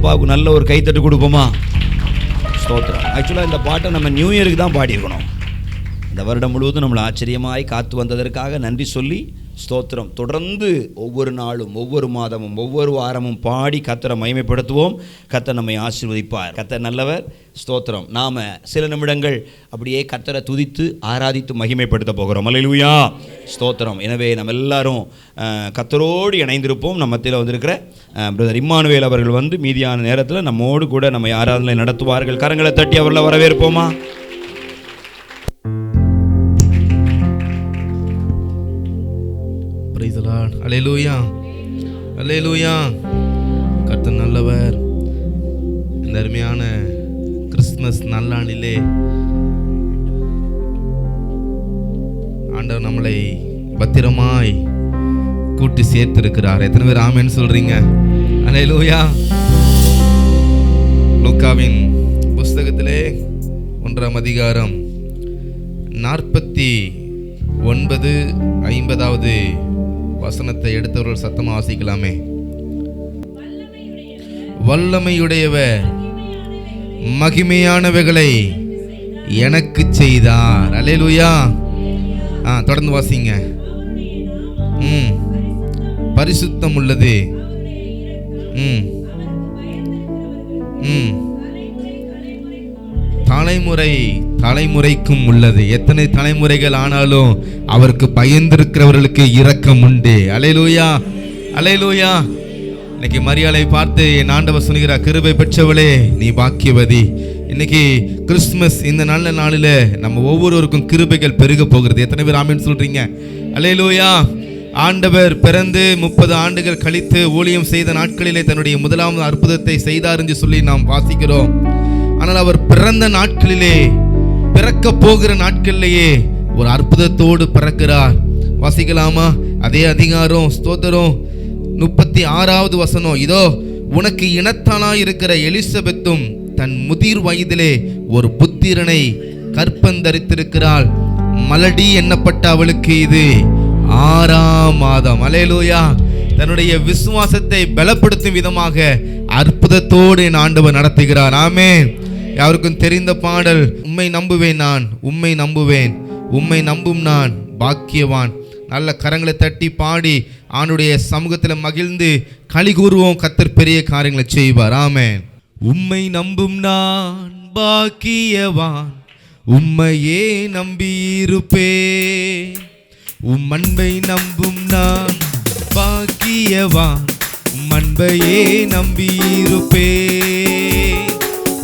அப்பாவுக்கு நல்ல ஒரு கைத்தட்டு கொடுப்போமா? ஸ்தோத்திரம். ஆக்சுவலாக இந்த பாட்டை நம்ம நியூ இயருக்கு தான் பாடியிருக்கணும். இந்த வருடம் முழுவதும் நம்மளை ஆச்சரியமாய் காத்து வந்ததற்காக நன்றி சொல்லி ஸ்தோத்திரம். தொடர்ந்து ஒவ்வொரு நாளும், ஒவ்வொரு மாதமும், ஒவ்வொரு வாரமும் பாடி கர்த்தரை மகிமைப்படுத்துவோம். கர்த்தர் நம்மை ஆசீர்வதிப்பார். கர்த்தர் நல்லவர். ஸ்தோத்திரம். நாம் சில நிமிடங்கள் அப்படியே கர்த்தரை துதித்து ஆராதித்து மகிமைப்படுத்த போகிறோம். அல்லேலூயா, ஸ்தோத்திரம். எனவே நம்ம எல்லாரும் கர்த்தரோடு இணைந்திருப்போம். நம்ம மத்தியில் வந்திருக்கிற பிரதர் இம்மானுவேல் அவர்கள் வந்து மீதியான நேரத்தில் நம்மோடு கூட நம்ம ஆராதனை நடத்துவார்கள். கரங்களை தட்டி அவர்களை வரவேற்போமா? அல்லேலூயா, அல்லேலூயா. கர்த்தர் நல்லவர். இந்த அருமையான கிறிஸ்துமஸ் நல்லாண்டிலே ஆண்டவர் நம்மளை பத்திரமாய் கூட்டி சேர்த்திருக்கிறார். எத்தனை பேர் ஆமென் சொல்றீங்க? அல்லேலூயா. லூக்காவின் புஸ்தகத்திலே 1ஆம் அதிகாரம் 49-50 வசனத்தை எடுத்தவர்கள் சத்தமாக வாசிக்கலாமே. வல்லமையுடையவர் மகிமையானவைகளை எனக்கு செய்தார். அல்லேலூயா. தொடர்ந்து வாசிங்க. பரிசுத்தம் உள்ளது. தலைமுறைக்கும் உள்ளது. எத்தனை தலைமுறைகள் ஆனாலும் அவருக்கு பயந்திருக்கிறவர்களுக்கு இரக்கம் உண்டு. அல்லேலூயா, அல்லேலூயா. இன்னைக்கு மரியாதை பார்த்து என் ஆண்டவர் சொல்கிறார், கிருபை பெற்றவளே நீ பாக்கியவதி. இன்னைக்கு கிறிஸ்துமஸ் இந்த நல்ல நாளில் நம்ம ஒவ்வொருவருக்கும் கிருபைகள் பெருக போகிறது. எத்தனை பேர் ஆமென் சொல்றீங்க? அல்லேலூயா. ஆண்டவர் பிறந்து 30 ஆண்டுகள் கழித்து ஊழியம் செய்த நாட்களிலே தன்னுடைய முதலாவது அற்புதத்தை செய்தார் என்று சொல்லி நாம் வாசிக்கிறோம். ஆனால் அவர் பிறந்த நாட்களிலே, பிறக்க போகிற நாட்களிலேயே ஒரு அற்புதத்தோடு பிறக்கிறார். வாசிக்கலாமா? அதே அதிகாரம், ஸ்தோத்திரம், 36வது வசனம். இதோ உனக்கு இனத்தானாய் இருக்கிற எலிசபெத்தும் தன் முதிர் வயதிலே ஒரு புத்திரனை கற்பந்தரித்திருக்கிறாள். மலடி எண்ணப்பட்ட அவளுக்கு இது 6ஆம் மாதம். அல்லேலூயா. தன்னுடைய விசுவாசத்தை பலப்படுத்தும் விதமாக அற்புதத்தோடு என் ஆண்டவர் நடத்துகிறார். ஆமென். யாருக்கும் தெரிந்த பாடல், உம்மை நம்புவேன் நான், உம்மை நம்புவேன், உம்மை நம்பும் நான் பாக்கியவான். நல்ல கரங்களை தட்டி பாடி ஆண்டுடைய சமூகத்தில் மகிழ்ந்து களி கூறுவோம். கர்த்தர் பெரிய காரியங்களை செய்வார். ஆமென். உம்மை நம்பும் நான் பாக்கியவான், உம்மையே நம்பியிருப்பேன். உம் அன்பை நம்பும் நான் பாக்கியவான், உம் அன்பையே நம்பியிருப்பேன்.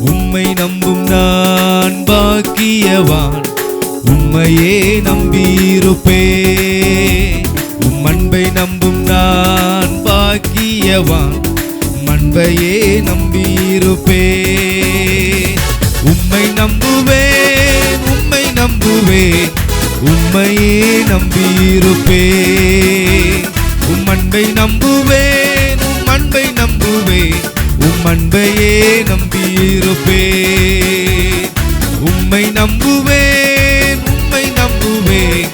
உம்மை நம்பும் நான் பாக்கியவான், உம்மையே நம்பியிருப்பேன். உம் அன்பை நம்பும் நான் பாக்கியவான், உம் அன்பையே நம்பியிருப்பேன். உம்மை நம்புவேன், உம்மை நம்புவேன், உம்மையே நம்பியிருப்பேன். உம் அன்பை நம்புவேன், உம் அன்பை நம்புவேன், உம் அன்பையே நம்பியிருப்பேன். உம்மை நம்புவேன், உம்மை நம்புவேன்,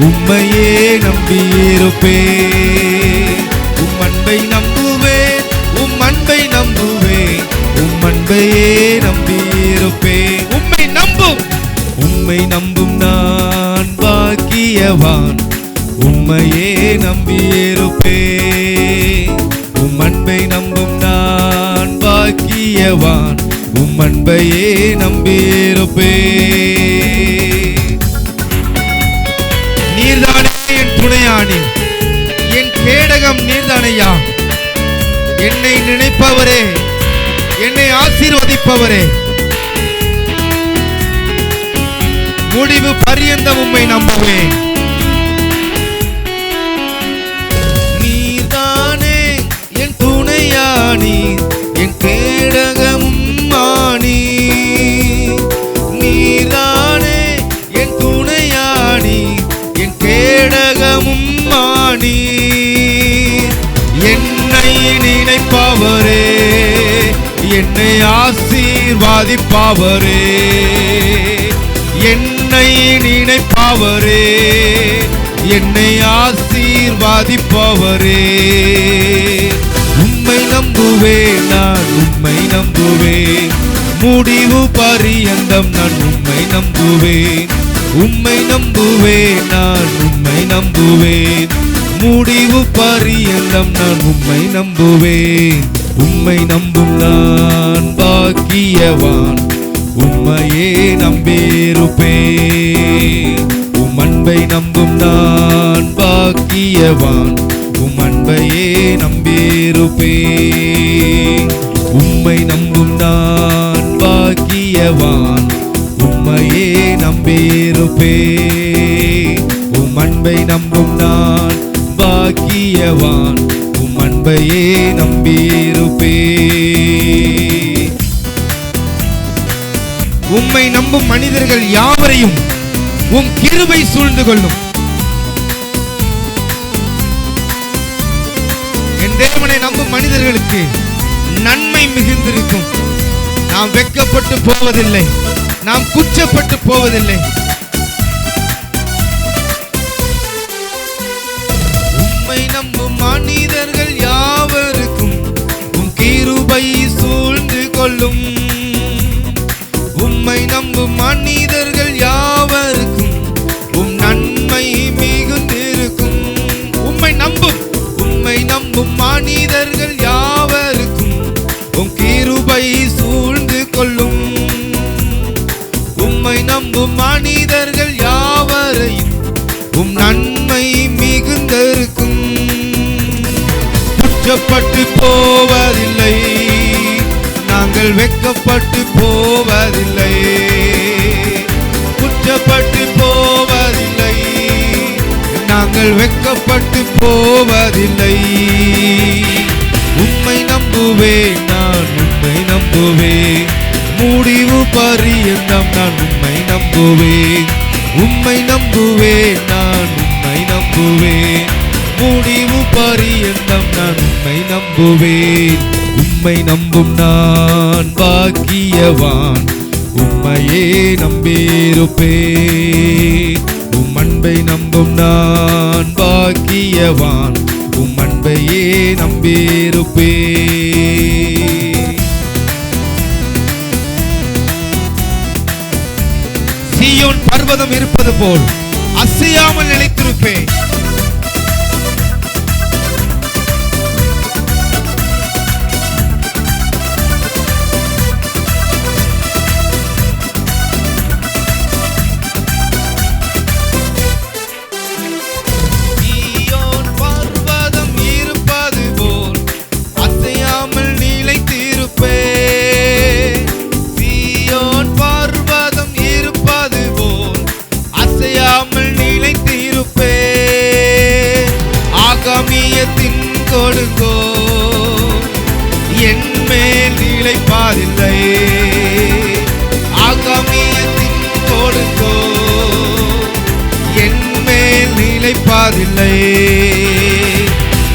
உம்மையே நம்பியிருப்பேன். உம் அன்பை நம்புவேன், உம் அன்பை நம்புவேன், உம் அன்பையே நம்பியிருப்பேன். உம்மை நம்பும், உம்மை நம்பும் நான் பாக்கியவான், உம்மையே நம்பியிருப்பேன். உம் அன்பை நம்பும் நான் பாக்கியவான், உம் அன்பையே நம்பியிருப்பேன். நீர்தானே என் துணையானி, என் கேடகம் நீர்தானையா. என்னை நினைப்பவரே, என்னை ஆசீர்வதிப்பவரே, முடிவு பரியந்தம் உம்மை நம்புவேன். நீர்தானே என் துணையானி, என் கேடகமும் மானி. நீர்தானே என் துணையானி, என் கேடகமும் மானி. என்னை நினைப்பவரே, என்னை ஆசீர்வதிப்பவரே, என்னை நினைப்பவரே, என்னை ஆசீர்வதிப்பவரே. உம்மை நம்புவேன், நான் உம்மை நம்புவேன். முடிவு பரியந்தம் நான் உம்மை நம்புவேன். உம்மை நம்புவேன், நான் உம்மை நம்புவேன். முடிவு பரியந்தம் நான் உம்மை நம்புவேன். உம்மை நம்பும் நான் பாக்கியவான், உம்மையே நம்பியிருப்பேன். உம் அன்பை நம்பும் நான் பாக்கியவான், உம் அன்பையே நம்பியிருப்பேன். உம்மை நம்பும் நான் பாக்கியவான், உம்மையே நம்பியிருப்பேன். உம் அன்பை நம்பும் நான் பாக்கியவான், உம் அன்பையே நம்பியிருப்பேன். உம்மை நம்பும் மனிதர்கள் யாவரையும் உம் கிருபை சூழ்ந்து கொள்ளும். என் தேவனை நம்பும் மனிதர்களுக்கு நன்மை மிகுந்திருக்கும். நாம் வெட்கப்பட்டு போவதில்லை, நாம் குற்றப்பட்டு போவதில்லை. உம்மை நம்பும் மனிதர்கள் யாவருக்கும் உம் கிருபை சூழ்ந்து கொள்ளும். உம்மை நம்பும் மனிதர்கள் யாவருக்கும் உம் நன்மை மிகுந்திருக்கும். உம்மை நம்பும் மனிதர்கள் யாவருக்கும் உம் கிருபை சூழ்ந்து கொள்ளும். உம்மை நம்பும் மனிதர்கள் யாவரையும் உம் நன்மை மிகுந்திருக்கும். குற்றப்பட்டு போவதில்லை, நாங்கள் வெட்கப்பட்டு போவதில்லை. குற்றப்பட்டு போவதில்லை, நாங்கள் வெட்கப்பட்டு போவதில்லை. உம்மை நம்புவேன், நான் உம்மை நம்புவேன். முடிவு பரியந்தம் நான் உம்மை நம்புவேன். உம்மை நம்புவேன், நான் உம்மை நம்புவேன். முடிவு பரியந்தம் நான் உம்மை நம்புவேன். உம்மை நம்பும் நான் பாக்கியவான், உம்மையே நம்பியிருப்பேன். உம் அன்பை நம்பும் நான் பாக்கியவான், உம் அன்பையே நம்பியிருப்பேன். சீயோன் பர்வதம் இருப்பது போல் அசையாமல் நிலைத்திருப்பேன். ஆகாமியத்தின் கொடுங்கோ என் மேல் நிலைப்பாதில்லை. ஆகாமியத்தின் கொடுங்கோ என் மேல் நிலைப்பாதில்லை.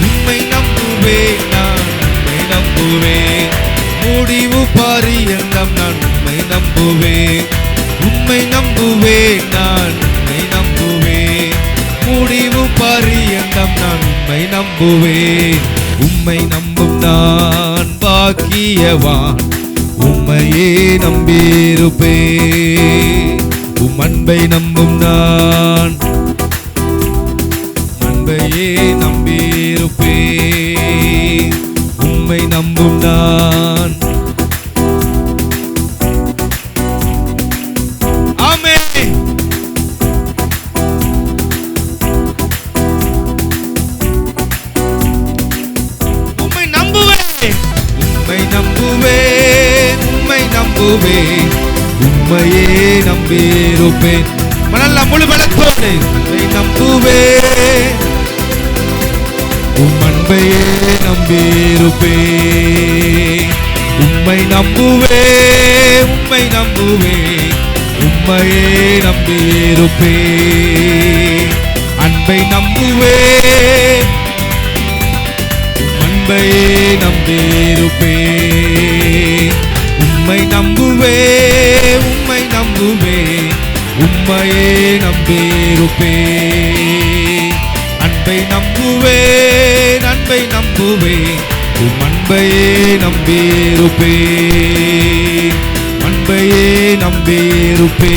உம்மை நம்புவேன், நான் உம்மை நம்புவேன். முடிவு பரியந்தம் நான் உம்மை நம்புவேன். உம்மை நம்புவேன், நான் உம்மை நம்புவேன். முடிவு பரியந்தம் நான் உம்மை நம்புவேன். உம்மை நம்பும் நான் பாக்கியவான், உம்மையே நம்பியிருப்பேன். உம் அன்பை நம்பும் நான் அன்பையே நம்பியிருப்பேன். உம்மை நம்பும் நான் உம்மையே நம்பியிருப்பேன். மனல்ல முழு பலத்தோடு உம்மை நம்புவேன். உம் அன்பையே நம்பியிருப்பேன். உம்மை நம்புவேன், உம்மை நம்புவேன். உம்மையே நம்பியிருப்பேன். அன்பை நம்புவேன், அன்பையே நம்பியிருப்பேன். உம்மை நம்புவேன், உம்மை நம்புவேன். உம்மையே நம்பியிருப்பேன். அன்பை நம்புவேன், அன்பை நம்புவேன். உம் அன்பையே நம்பியிருப்பே, அன்பையே நம்பியிருப்பே,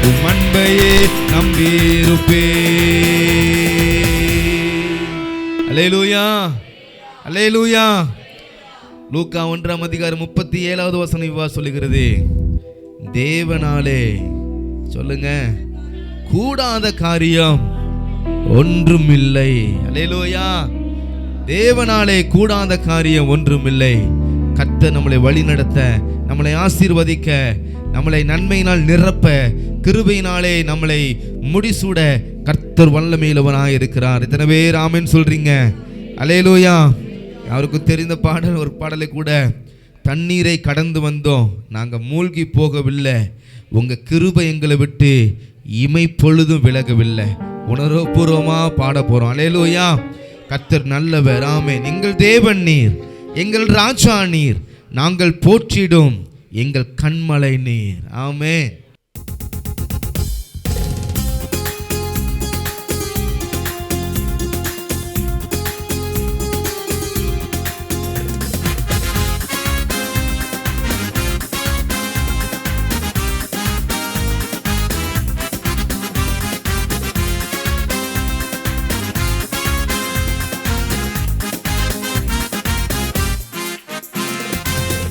உம் அன்பையே நம்பியிருப்பே. அல்லேலூயா, அல்லேலூயா. லூக்கா 1:37 சொல்லுகிறது, தேவனாலே சொல்லுங்க கூடாத காரியம் ஒன்றுமில்லை. அல்லேலூயா. தேவனாலே கூடாத காரியம் ஒன்றுமில்லை. கர்த்தர் நம்மளை வழி நடத்த, நம்மளை ஆசீர்வதிக்க, நம்மளை நன்மையினால் நிரப்ப, கிருபையினாலே நம்மளை முடிசூட கர்த்தர் வல்லமையுள்ளவராய் இருக்கிறார். இத்தனை பேர் ஆமென் சொல்றீங்க? அல்லேலூயா. யாருக்கு தெரிந்த பாடல், ஒரு பாடலை கூட, தண்ணீரை கடந்து வந்தோம், நாங்கள் மூழ்கி போகவில்லை, உங்கள் கிருபை எங்களை விட்டு இமை பொழுதும் விலகவில்லை. உணர்வுபூர்வமாக பாட போகிறோம். அல்லேலூயா. கர்த்தர் நல்லவர். ஆமென். எங்கள் தேவன் நீர், எங்கள் ராஜா நீர், நாங்கள் போற்றிடும் எங்கள் கண்மலை நீர். ஆமென்.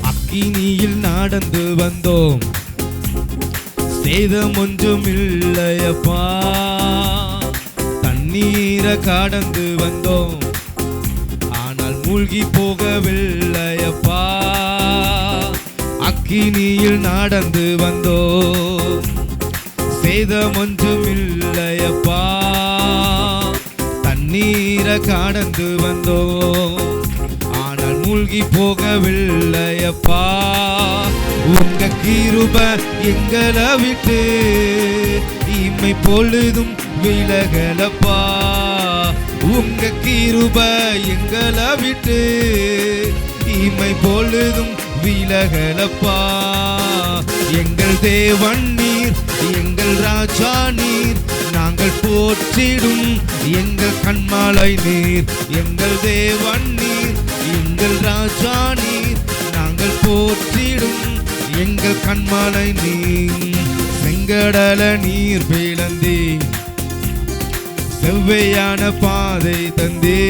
அக்கினியில் நடந்து வந்தோம், சேதம் ஒன்றும் இல்லையப்பா. தண்ணீரை கடந்து வந்தோம், ஆனால் மூழ்கி போகவில்லையப்பா. அக்கினியில் நடந்து வந்தோம், சேதம் ஒன்றும் இல்லையப்பா. தண்ணீரை கடந்து வந்தோம், ஆனால் மூழ்கி போகவில்லையப்பா. உங்க கிருபை எங்களை விட்டு இமை பொழுதும் விலகலப்பா. உங்க கிருபை எங்களை விட்டு இமை பொழுதும் விலகலப்பா. எங்கள் தேவன் நீர், எங்கள் ராஜா நீர், நாங்கள் போற்றிடும் எங்கள் கண்மலை நீர். எங்கள் தேவன் நீர், எங்கள் ராஜா நீர், நாங்கள் போற்றிடும் எங்கள் கண்மலை நீர். செங்கடல நீர் பிளந்தே, செவ்வையான பாதை தந்தே,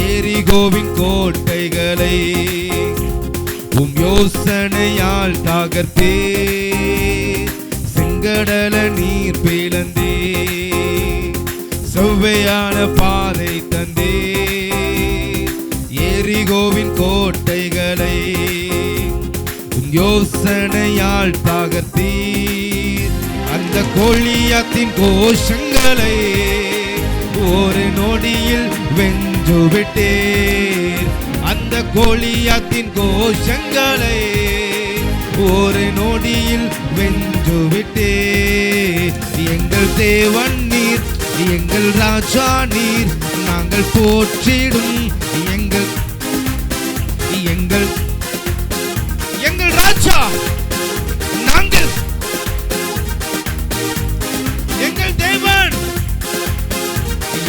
எரிகோவின் கோட்டைகளை உம் யோசனையால் தகர்த்தே. செங்கடல நீர் பிளந்தே, செவ்வையான பாதை தந்தே, எரிகோவின் கோட்டைகளை உம் யோசனையால் தகர்த்தீர். அந்த கோலியாத்தின் கோஷங்களை ஒரு நொடியில் வென்று விட்டீர். அந்த கோலியாத்தின் கோஷங்களை ஒரு நொடியில் வென்று விட்டீர். எங்கள் தேவன் நீர், எங்கள் ராஜா நீர், நாங்கள் போற்றிடும் எங்கள் எங்கள் எங்கள் ராஜா நாங்கள், எங்கள் தேவன்,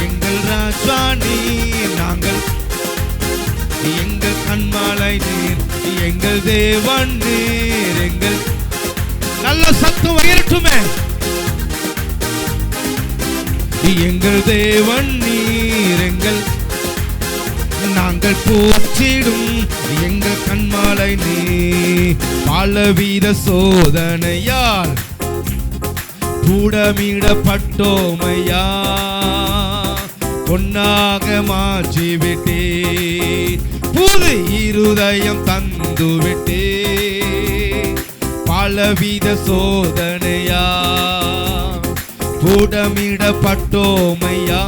எங்கள் ராஜா நீர், நாங்கள் எங்கள் கண்மலை நீர், எங்கள் தேவன் நீர். எங்கள் நல்ல சத்தம் உயரட்டுமே. எங்கள் தேவன் நீர், எங்கள் நாங்கள் போற்றிடும் எங்கள் கண்மலை நீர். பலவித சோதனையால் புடமிடப்பட்டோமையா, பொன்னாக மாற்றிவிட்டேன், புது இருதயம் தந்துவிட்டேன். பலவித சோதனையா புடமிடப்பட்டோமையா,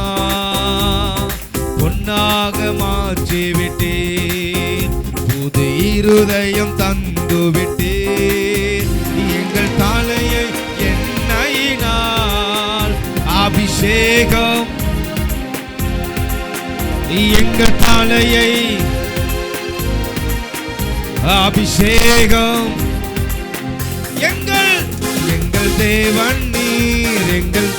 பொன்னாக மாற்றிவிட்டேன், புது இருதயம் தந்துவிட்டேன். எங்கள் தலையை எண்ணெயினால் அபிஷேகம், எங்கள் தலையை அபிஷேகம். எங்கள் எங்கள் தேவன் நீர், எங்கள்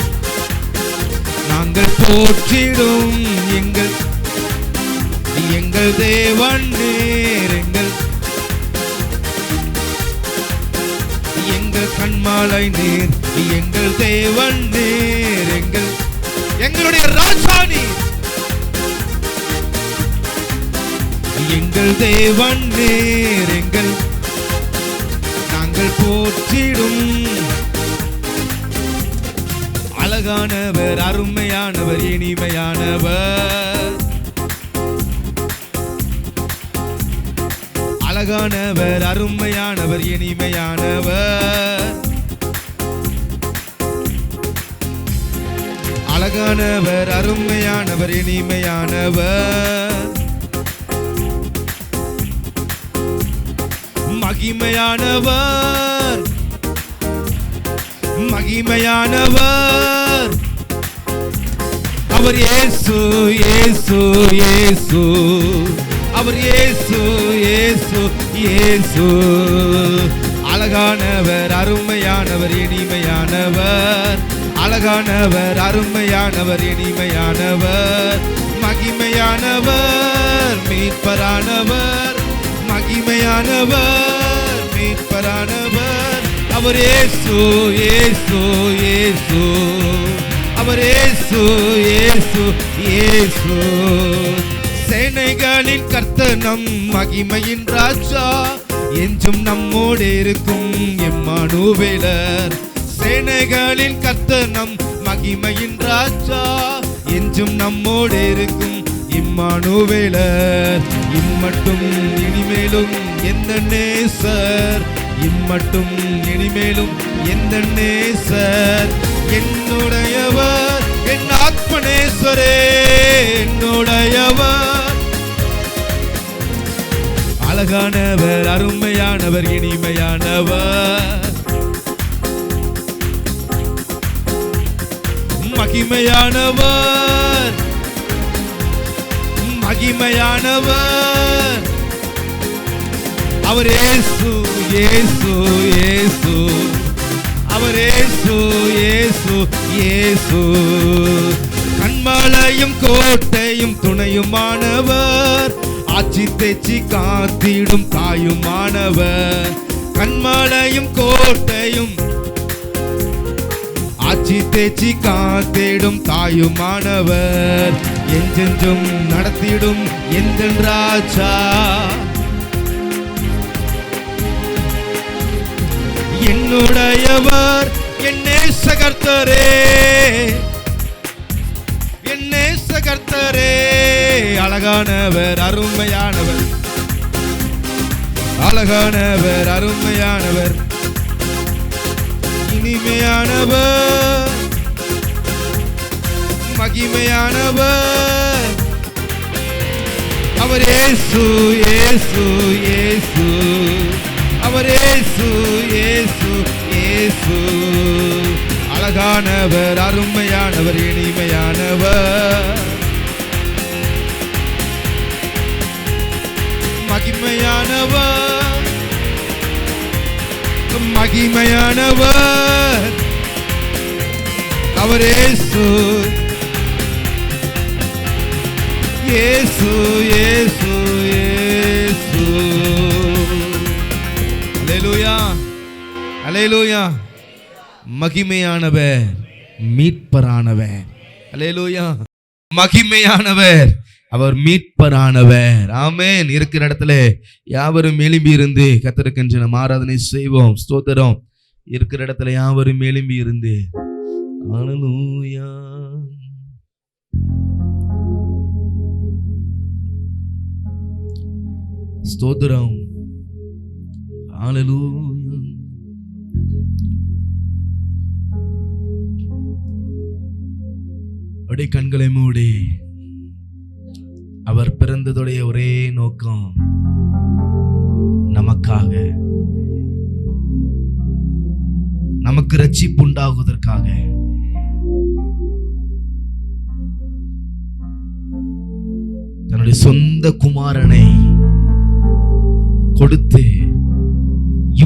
நாங்கள் போற்றிடும் எங்கள் எங்கள் தேவன் நீர், எங்கள் கண்மாலை நீர், எங்கள் தேவன் நீர், எங்களுடைய ராஜா நீர், எங்கள் தேவன் நீர், நாங்கள் போற்றிடும் அழகானவர், அருமையானவர், இனிமையானவர், அழகானவர், அருமையானவர், இனிமையானவர், அழகானவர், அருமையானவர், இனிமையானவர், மகிமையானவர், மகிமையானவர், அவர் இயேசு, இயேசு, இயேசு, அவர் இயேசு, இயேசு, இயேசு, அழகானவர், அருமையானவர், இனிமையானவர், அழகானவர், அருமையானவர், இனிமையானவர், மகிமையானவர், மீட்பரானவர், மகிமையானவர், மீட்பரானவர், அவர் இயேசு, இயேசு, இயேசு, அவர் இயேசு, இயேசு, இயேசு, சேனைகளின் கர்த்தர் நம் மகிமையின் ராஜா, என்றும் நம்மோடு இருக்கும் எம்மானுவேலர், சேனைகளின் கர்த்தர் நம் மகிமையின் ராஜா, என்றும் நம்மோடு இருக்கும் இம்மானுவேலர், இம்மட்டும் இனிமேலும் எந்த நேசர், இம்மட்டும் இனிமேலும் எந்த நேசர், என்னுடையவர், என் ஆத்மநேசரே, என்னுடையவர், அழகானவர், அருமையானவர், இனிமையானவர், மகிமையானவர், மகிமையானவர், அவர் இயேசு, இயேசு, இயேசு, அவர் இயேசு, இயேசு, இயேசு, கண்மலையும் கோட்டையும் துணையுமானவர், ஆட்சி தேச்சி காத்திடும் தாயுமானவர், கண்மலையும் கோட்டையும் ஆட்சி தேச்சி காத்திடும் தாயுமானவர், என்றென்றும் நடத்திடும் எந்த ராஜா, என்னுடையவர், என் நேசகர்த்தரே, என் நேசகர்த்தரே, அழகானவர், அருமையானவர், அழகானவர், அருமையானவர், இனிமையானவர், மகிமையானவர், அவர் இயேசு, இயேசு, இயேசு, அவர் இயேசு, இயேசு, இயேசு, அழகானவர், அருமையானவர், இனிமையானவர், மகிமையானவர், மகிமையானவர், அவர் இயேசு, இயேசு, இயேசு, இயேசு, அல்லேலூயா, அல்லேலூயா, மகிமையானவர், மீட்பரானவர், அல்லேலூயா, மகிமையானவர், அவர் மீட்பரானவர், ஆமென். இருக்கிற இடத்துல யாவரும் எழும்பி இருந்து கர்த்தருக்கு நாம் ஆராதனை செய்வோம், ஸ்தோத்திரம். இருக்கிற இடத்துல யாவரும் எழும்பி இருந்து அல்லேலூயா, ஸ்தோத்திரம், அல்லேலூயா. அப்படியே கண்களை மூடி, அவர் பிறந்ததுடைய ஒரே நோக்கம் நமக்காக, நமக்கு ரட்சிப்பு உண்டாகுவதற்காக. தன்னுடைய சொந்த குமாரனை கொடுத்து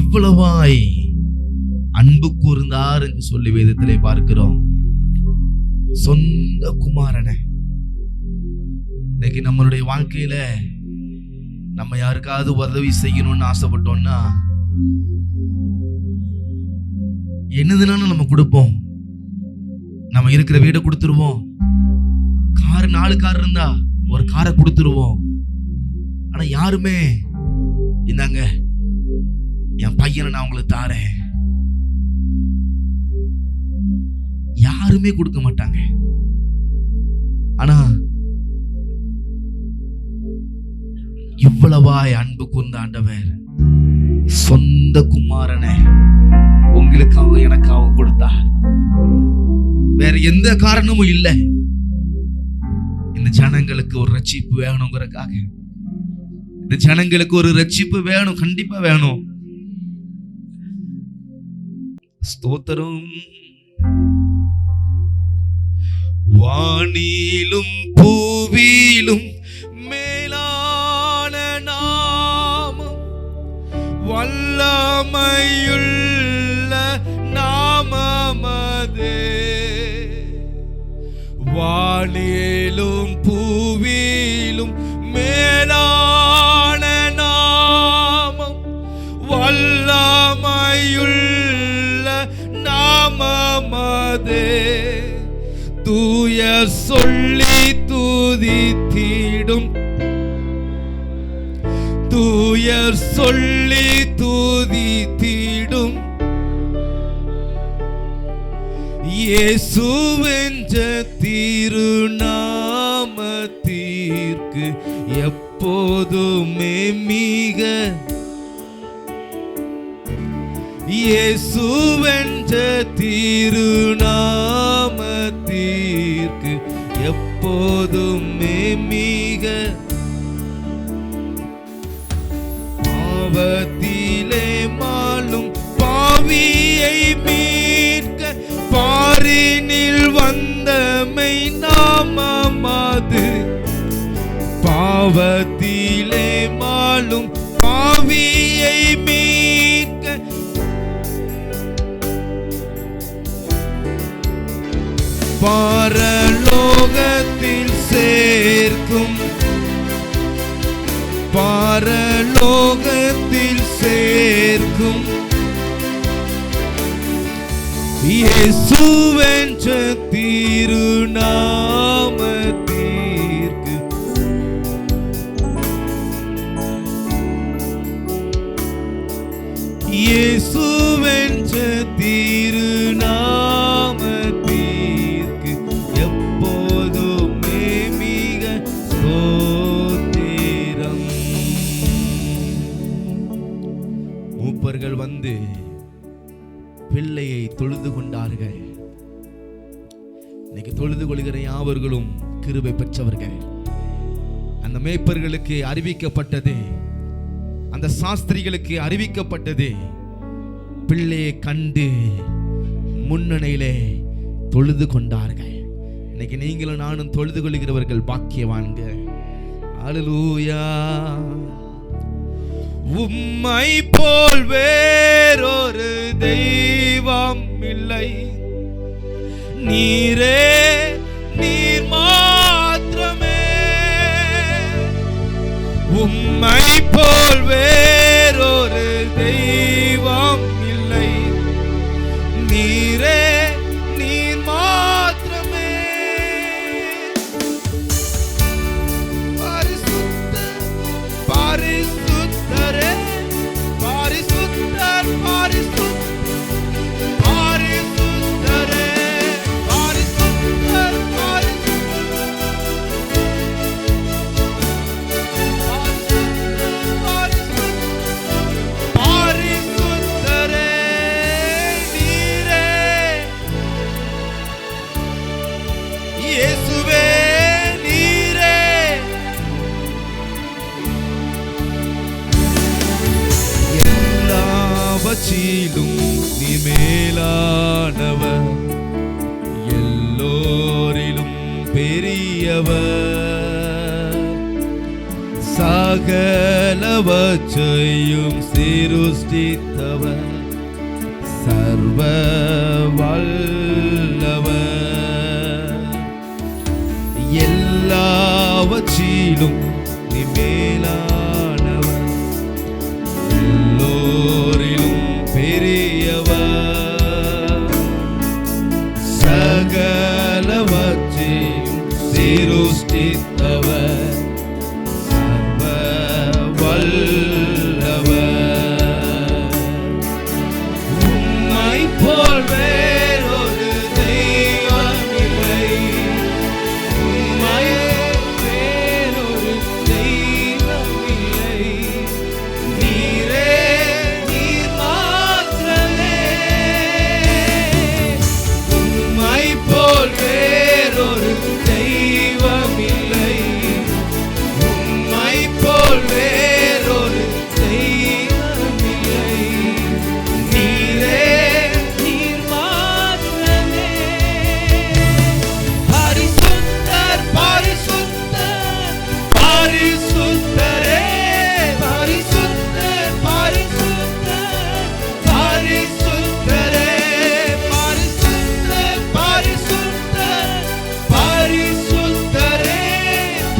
இவ்வளவாய் அன்பு கூர்ந்தார் என்று சொல்லி வேதத்திலே பார்க்கிறோம். சொந்த குமாரனை இன்னைக்கு நம்மளுடைய வாழ்க்கையில நம்ம யாருக்காவது உதவி செய்யணும்னு ஆசைப்பட்டோம்னா என்னதுனாலும் நம்ம கொடுப்போம். நம்ம இருக்கிற வீடை கொடுத்துருவோம். கார் 4 கார் இருந்தா ஒரு காரை கொடுத்துருவோம். ஆனா யாருமே இந்தாங்க என் பையனை நான் உங்களுக்கு தாரேன், யாருமே கொடுக்க மாட்டாங்க. ஆனா இவ்வளவாய் அன்பு கூர்ந்த ஆண்டவர் சொந்த குமாரனை உங்களுக்காக எனக்காக கொடுத்தார். வேற எந்த காரணமும் இல்லை. இந்த ஜனங்களுக்கு ஒரு ரட்சிப்பு வேணுங்கிறதுக்காக, இந்த ஜனங்களுக்கு ஒரு ரட்சிப்பு வேணும், கண்டிப்பா வேணும். ஸ்தோத்திரம். வானிலும் பூவிலும் மேலான நாமம், வல்லமையுள்ள நாமமதே. வானிலும் பூவிலும் மேலான நாமம், வல்லமையுள்ள நாமமதே. தூய சொல்லி துதித்திடும், தூயர் சொல்லி துதித்திடும் இயேசுவென்ற திருநாமத்திற்கு எப்போதுமே மிக, இயேசுவென்ற திருநாமத்திற்கு எப்போதுமே மிக. பாவத்திலே மாளும் பாவியை மீட்க பாரினில் வந்தமை நாமமது. பாவத்திலே மாளும் பாவியை மீட்க பரலோகத்தில் சேர்க்கும், பரலோகத்தில் சேர்க்கும் இயேசுவென்ற திருநாமத்திற்கு இயேசுவென்ற திருநாமத்திற்கு எப்போதுமே மிக ஸ்தோத்திரம். மூப்பர்கள் வந்து பிள்ளையை தொழுது கொண்டார்கள். இன்னைக்கு தொழுது கொள்கிற யாவர்களும் கிருபை பெற்றவர்கள். அந்த மேய்ப்பர்களுக்கு அறிவிக்கப்பட்டது, அந்த சாஸ்திரிகளுக்கு அறிவிக்கப்பட்டது, பிள்ளையை கண்டு முன்னணியிலே தொழுது கொண்டார்கள். இன்னைக்கு நீங்களும் நானும் தொழுது கொள்கிறவர்கள் பாக்கியவான்கள். அல்லேலூயா. உம்மை போல் வேறொரு தெய்வம் இல்லை, நீரே நீர் மாத்திரமே. உம்மை போல் வேறொரு தெய்வம் இல்லை, நீரே நீர் மாத்திரமே. பரிசுத்தர் பரிசுத்தரே, பரிசுத்தர் பரிசுத்தர் பரிசுத்தரே, பரிசுத்தர் பரிசுத்தரே, நீரே இயேசுவே, நீரே எல்லாவற்றிலும் நீ மேலானவர், எல்லோரிலும் பெரியவர், சகலவற்றையும் சிருஷ்டித்தவர், சர்வ வல்லவர், எல்லா எல்லாவற்றிலும் நீ மேலானவர், எல்லோரிலும் பெரியவர், சகலவற்றையும் சிருஷ்டித்தவர், சர்வ வல்லவர். உம்மை போல் வேறொரு தெய்வம் இல்லை, உம்மை வேறொரு தெய்வம் இல்லை. நீரே நீர் மாத்திரமே, உம்மை போல் வேறொரு தெய்வம் இல்லை, உம்மை போல் வேறொரு தெய்வம் இல்லை. நீரே நீர் மாத்திரமே. பரிசுத்தர் பரிசுத்தர் பரிசுத்தரே, பரிசுத்தர் பரிசுத்தர் பரிசுத்தரே, பரிசுத்தர் பரிசுத்தர் பரிசுத்தரே,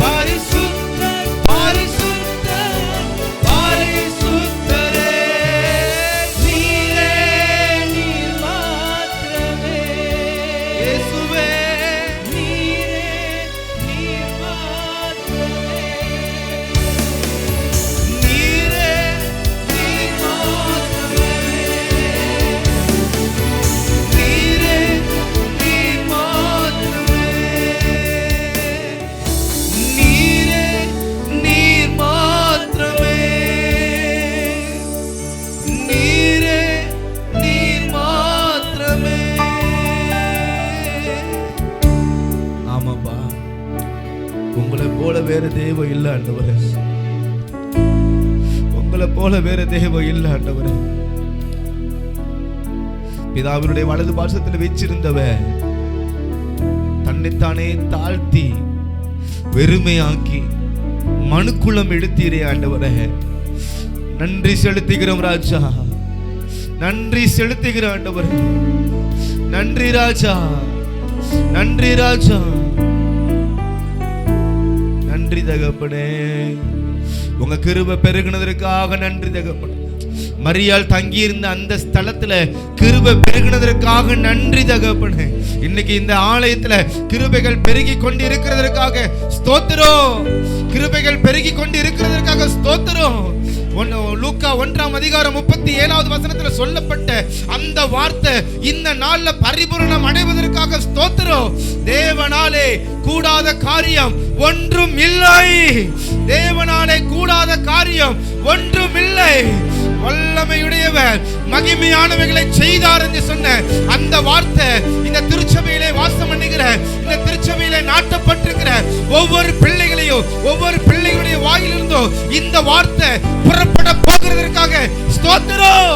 பரிசுத்தர் பரிசுத்தர் பரிசுத்தரே. நீரே நீர் மாத்திரமே, இயேசுவே நீரே நீர் மாத்திரமே, நீரே நீர் மாத்திரமே, நீரே நீர் மாத்திரமே, நீரே நீர் மாத்திரமே, நீரே நீர் மாத்திரமே. ஆமாப்பா, உங்களை போல வேற தெய்வம் இல்ல ஆண்டவரே, உங்களை போல வேற தெய்வம் இல்ல ஆண்டவரே. பிதாவினுடைய வலது பாசத்தில் வச்சிருந்தவன் தன்னைத்தானே தாழ்த்தி வெறுமையாக்கி மனுக்குளம் எடுத்தீரே ஆண்டவரே. நன்றி செலுத்துகிறோம் ராஜா, நன்றி செலுத்துகிறோம் ஆண்டவரே. நன்றி ராஜா, நன்றி ராஜா, நன்றி தகப்பனே. உங்க கிருபை பெருகினதற்காக நன்றி தகப்பனே. மரியாள் தங்கியிருந்த அந்த ஸ்தலத்துல கிருபை பெருகினதற்காக நன்றி தகப்பனே. இன்னைக்கு இந்த ஆலயத்துல கிருபைகள் பெருகி கொண்டு இருக்கிறதற்காக ஸ்தோத்திரம், கிருபைகள் பெருகி கொண்டு இருக்கிறதற்காக ஸ்தோத்திரம். லூக்கா 1:37 சொல்லப்பட்ட அந்த வார்த்தை இந்த நாள்ல பரிபூரணம் அடைவதற்காக ஸ்தோத்திரம். தேவனாலே கூடாத காரியம் ஒன்றும் இல்லை, தேவனாலே கூடாத காரியம் ஒன்றும் இல்லை. வல்லமையுடையவர் மகிமையானவைகளை செய்தார் என்று சொன்ன அந்த வார்த்தை இந்த திருச்சபையிலே வாசம் பண்ணுகிற, இந்த திருச்சபையிலே நாட்டப்பட்டிருக்கிற ஒவ்வொரு பிள்ளைகளையும் ஒவ்வொரு பிள்ளைகளுடைய வாயிலிருந்தோ இந்த வார்த்தை புறப்பட போகிறதற்காக ஸ்தோத்திரம்.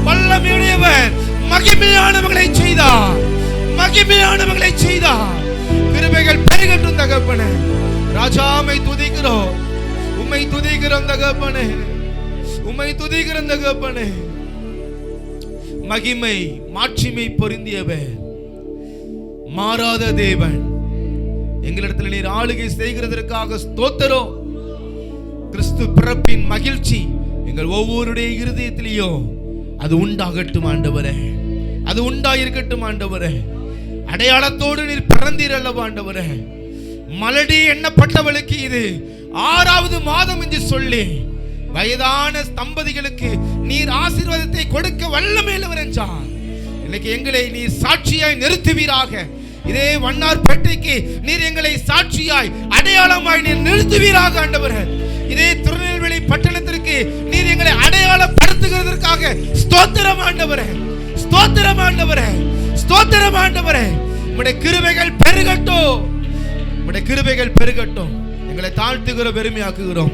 வல்லமையுடையவர் மகிமையானவைகளை செய்தார், மகிமையானவைகளை செய்தார். கிருபைகள் பெருகட்டும் தகப்பனே. ராஜாமை துதிக்கிறோம், உம்மை துதிக்கிறோம் தகப்பனே, உம்மை துதிக்கிறோம் தகப்பனே. மகிமை மாட்சிமை பொருந்தியவர், மாறாத தேவன், எங்களிடத்தில் நீர் ஆளுகை செய்கிறதற்காக ஸ்தோத்திரம். கிறிஸ்து பிறப்பின் மகிழ்ச்சி எங்கள் ஒவ்வொருடைய இருதயத்திலேயும் அது உண்டாகட்டும் ஆண்டவரே, அது உண்டாயிருக்கட்டும் ஆண்டவரே. அடையாளத்தோடு நீர் பிறந்தீர் அல்லவா ஆண்டவரே. மலடி எண்ணப்பட்டவளுக்கு இது 6வது மாதம் என்று சொல்லி வயதான தம்பதிகளுக்கு நீர் ஆசீர்வாதத்தை கொடுக்க வல்லமையுள்ளவர் என்றார். இன்னைக்கு எங்களை நீர் சாட்சியாய் நிறுத்துவீராக. இதே வண்ணார்பேட்டைக்கு நீர் எங்களை சாட்சியாய் அடையாளமாய் நீர் நிறுத்துவீராக ஆண்டவரே. இதே திருநெல்வேலி பட்டணத்திற்கு நீர் எங்களை அடையாளப்படுத்துகிறதற்காக ஸ்தோத்திரம் ஆண்டவரே, ஸ்தோத்திரம் ஆண்டவரே, ஸ்தோத்திரம் ஆண்டவரே. உம்முடைய கிருபைகள் பெருகட்டும், உம்முடைய கிருபைகள் பெருகட்டும். எங்களை தாழ்த்துகிறோம், பெருமையாக்குகிறோம்.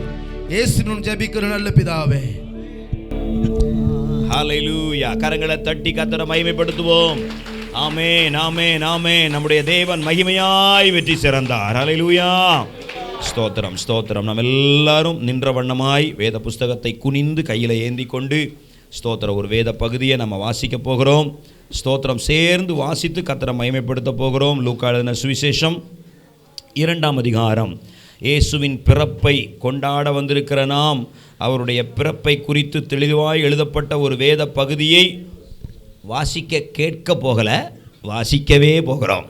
இயேசுவின் ஜெபிக்கிறோம் நல்ல பிதாவே. ஹல்லேலூயா. கரங்களை தட்டி கர்த்தரை மகிமைப்படுத்துவோம். ஆமென், ஆமென், ஆமென். நம்முடைய தேவன் மகிமையாய் வெற்றி சிறந்தார். ஹல்லேலூயா. ஸ்தோத்திரம், ஸ்தோத்திரம். நம்ம எல்லாரும் நின்ற வண்ணமாய் வேத புஸ்தகத்தை குனிந்து கையில் ஏந்தி கொண்டு ஸ்தோத்திரம் ஒரு வேத பகுதியை நம்ம வாசிக்க போகிறோம். ஸ்தோத்திரம் சேர்ந்து வாசித்து கர்த்தரை மகிமைப்படுத்த போகிறோம். லூக்கா எழுதின சுவிசேஷம் 2ஆம் அதிகாரம் இயேசுவின் பிறப்பை கொண்டாட வந்திருக்கிற நாம் அவருடைய பிறப்பை குறித்து தெளிவாய் எழுதப்பட்ட ஒரு வேத பகுதியை வாசிக்க கேட்க போகல, வாசிக்கவே போகிறோம்.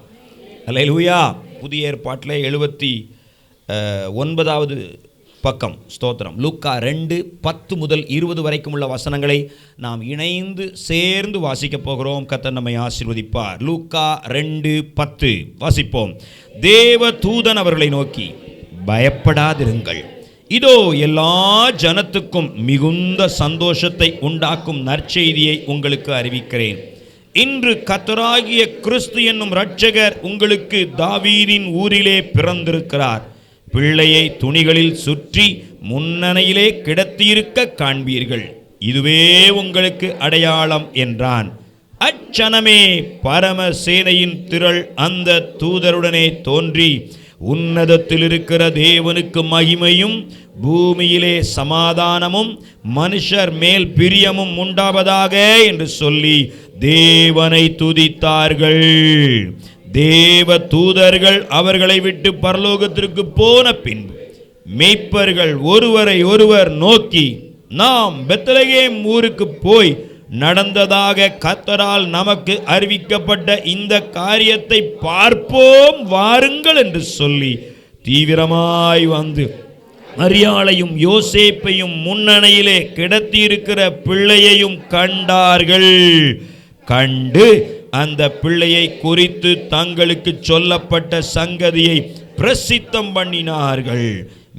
அல்லேலூயா. புதிய ஏற்பாட்டில் 79வது பக்கம். ஸ்தோத்திரம். லூக்கா 2:10-20 வரைக்கும் உள்ள வசனங்களை நாம் இணைந்து சேர்ந்து வாசிக்கப் போகிறோம். கர்த்தர் நம்மை ஆசீர்வதிப்பார். லூக்கா 2:10 வாசிப்போம். தேவ தூதன் அவர்களை நோக்கி, பயப்படாதிருங்கள், இதோ எல்லா ஜனத்துக்கும் மிகுந்த சந்தோஷத்தை உண்டாக்கும் நற்செய்தியை உங்களுக்கு அறிவிக்கிறேன். இன்று கர்த்தராகிய கிறிஸ்து என்னும் இரட்சகர் உங்களுக்கு தாவீதின் ஊரிலே பிறந்திருக்கிறார். பிள்ளையை துணிகளில் சுற்றி முன்னணையிலே கிடத்தியிருக்க காண்பீர்கள். இதுவே உங்களுக்கு அடையாளம் என்றான். அச்சனமே பரமசேனையின் திரள் அந்த தூதருடனே தோன்றி, உன்னதத்தில் இருக்கிற தேவனுக்கு மகிமையும் பூமியிலே சமாதானமும் மனுஷர் மேல் பிரியமும் உண்டாவதாக என்று சொல்லி தேவனை துதித்தார்கள். தேவ தூதர்கள் அவர்களை விட்டு பரலோகத்திற்கு போன பின்பு மேய்ப்பர்கள் ஒருவரை ஒருவர் நோக்கி, நாம் பெத்லகேம் ஊருக்கு போய் நடந்ததாக கர்த்தரால் நமக்கு அறிவிக்கப்பட்ட இந்த காரியத்தை பார்ப்போம் வாருங்கள் என்று சொல்லி தீவிரமாய் வந்து மரியாளையும் யோசேப்பையும் முன்னணையிலே கிடத்தியிருக்கிற பிள்ளையையும் கண்டார்கள். கண்டு அந்த பிள்ளையை குறித்து தங்களுக்கு சொல்லப்பட்ட சங்கதியை பிரசித்தம் பண்ணினார்கள்.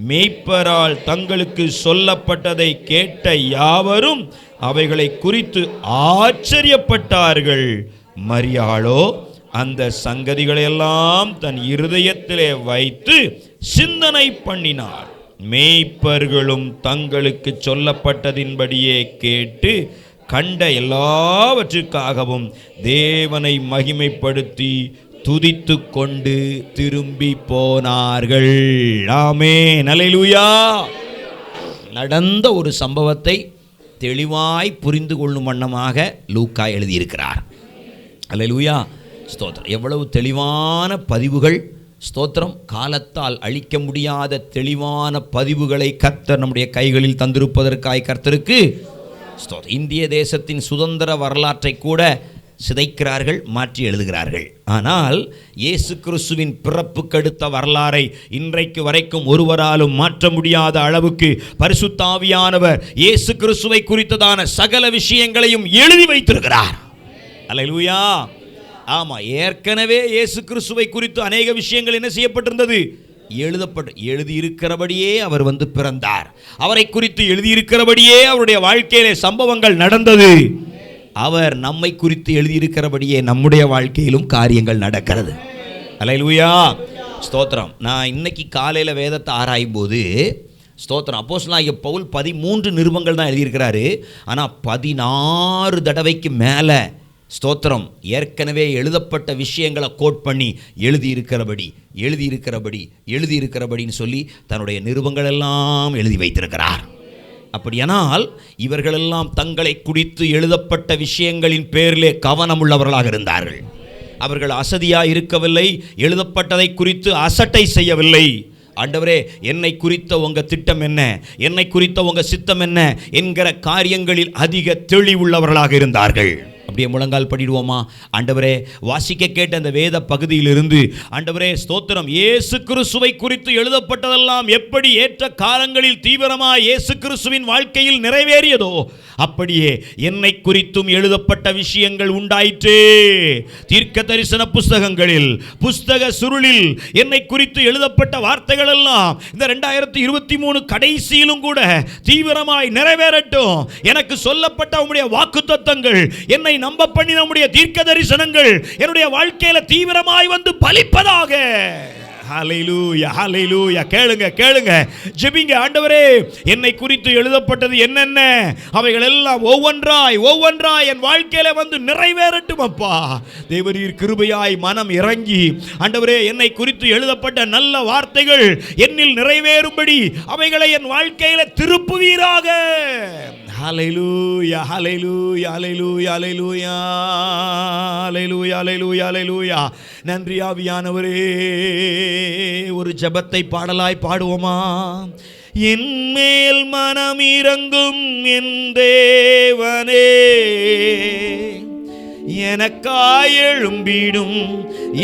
மேய்ப்பரால் தங்களுக்கு சொல்லப்பட்டதை கேட்ட யாவரும் அவைகளை குறித்து ஆச்சரியப்பட்டார்கள். மரியாளோ அந்த சங்கதிகளையெல்லாம் தன் இருதயத்திலே வைத்து சிந்தனை பண்ணினார். மேய்ப்பர்களும் தங்களுக்கு சொல்லப்பட்டதின்படியே கேட்டு கண்ட எல்லாவற்றுக்காகவும் தேவனை மகிமைப்படுத்தி துதித்து கொண்டு திரும்பி போனார்கள். ஆமென். அல்லேலூயா. நடந்த ஒரு சம்பவத்தை தெளிவாய் புரிந்து கொள்ளும் வண்ணமாக லூக்கா எழுதியிருக்கிறார். அல்லேலூயா. ஸ்தோத்திரம். எவ்வளவு தெளிவான பதிவுகள். ஸ்தோத்திரம். காலத்தால் அழிக்க முடியாத தெளிவான பதிவுகளை கர்த்தர் நம்முடைய கைகளில் தந்திருப்பதற்காய் கர்த்தருக்கு ஸ்தோத்திரம். இந்திய தேசத்தின் சுதந்திர வரலாற்றை கூட சிதைக்கிறார்கள், மாற்றி எழுதுகிறார்கள். ஆனால் இயேசு கிறிஸ்துவின் பிறப்புக்கு அடுத்த வரலாறை இன்றைக்கு வரைக்கும் ஒருவராலும் மாற்ற முடியாத அளவுக்கு பரிசுத்த ஆவியானவர் இயேசு கிறிஸ்துவை குறித்ததான சகல விஷயங்களையும் எழுதி வைத்திருக்கிறார். அல்லேலூயா. ஆமா, ஏற்கனவே இயேசு கிறிஸ்துவை குறித்து அநேக விஷயங்கள் என்ன செய்யப்பட்டிருந்தது? எழுதியிருக்கிறபடியே அவர் வந்து பிறந்தார். அவரை குறித்து எழுதியிருக்கிறபடியே அவருடைய வாழ்க்கையிலே சம்பவங்கள் நடந்தது. அவர் நம்மை குறித்து எழுதியிருக்கிறபடியே நம்முடைய வாழ்க்கையிலும் காரியங்கள் நடக்கிறது. அல்லேலூயா. ஸ்தோத்திரம். நான் இன்னைக்கு காலையில் வேதத்தை ஆராயும் போது ஸ்தோத்திரம், அப்போஸ்தலனாகிய பவுல் 13 நிருபங்கள் தான் எழுதியிருக்கிறாரு. ஆனால் 16 தடவைக்கு மேலே ஸ்தோத்திரம் ஏற்கனவே எழுதப்பட்ட விஷயங்களை கோட் பண்ணி எழுதியிருக்கிறபடின்னு சொல்லி தன்னுடைய நிருபங்கள் எல்லாம் எழுதி வைத்திருக்கிறார். அப்படியானால் இவர்களெல்லாம் தங்களை குறித்து எழுதப்பட்ட விஷயங்களின் பேரிலே கவனமுள்ளவர்களாக இருந்தார்கள். அவர்கள் அசதியாக இருக்கவில்லை, எழுதப்பட்டதை குறித்து அசட்டை செய்யவில்லை. ஆண்டவரே, என்னை குறித்த உங்கள் திட்டம் என்ன, என்னை குறித்த உங்கள் சித்தம் என்ன என்கிற காரியங்களில் அதிக தெளிவுள்ளவர்களாக இருந்தார்கள். அப்படியே முழங்கால் படிடுவோமா? ஆண்டவரே, வாசிக்க கேட்ட அந்த வேத பகுதியிலிருந்து ஆண்டவரே ஸ்தோத்திரம், இயேசு கிறிஸ்துவை குறித்து எழுதப்பட்டதெல்லாம் எப்படி ஏற்ற காலங்களில் தீவிரமாக இயேசு கிறிஸ்துவின் வாழ்க்கையில் நிறைவேறியதோ அப்படியே என்னை குறித்தும் எழுதப்பட்ட விஷயங்கள் உண்டாயிற்றே. தீர்க்க தரிசன புஸ்தகங்களில், புஸ்தக சுருளில் என்னை குறித்து எழுதப்பட்ட வார்த்தைகள் எல்லாம் இந்த 2023 கடைசியிலும் கூட தீவிரமாய் நிறைவேறட்டும். எனக்கு சொல்லப்பட்ட உம்முடைய வாக்குத்தத்தங்கள், என்னை நம்ப பண்ணி நம்முடைய தீர்க்க தரிசனங்கள் என்னுடைய வாழ்க்கையில தீவிரமாய் வந்து பலிப்பதாக. ஹல்லேலூயா, ஹல்லேலூயா. கேளுங்க, ஜெபிங்க. ஆண்டவரே, என்னை குறித்து எழுதப்பட்டது என்னென்ன அவைகள் எல்லாம் ஒவ்வொன்றாய் என் வாழ்க்கையில வந்து நிறைவேறட்டும் அப்பா. தேவரீர் கிருபையாய் மனம் இறங்கி ஆண்டவரே, என்னை குறித்து எழுதப்பட்ட நல்ல வார்த்தைகள் என்னில் நிறைவேறும்படி அவைகளை என் வாழ்க்கையில திருப்புவீராக. ஹல்லேலூயா ஹல்லேலூயா ஹல்லேலூயா ஹல்லேலூயா ஹல்லேலூயா ஹல்லேலூயா ஹல்லேலூயா. நன்றி ஆவியானவரே. ஒரு ஜெபத்தை பாடலாய் பாடுவோமா? என் மேல் மனம் இறங்கும் என் தேவனே, எனக்காய் எழும்பிடும்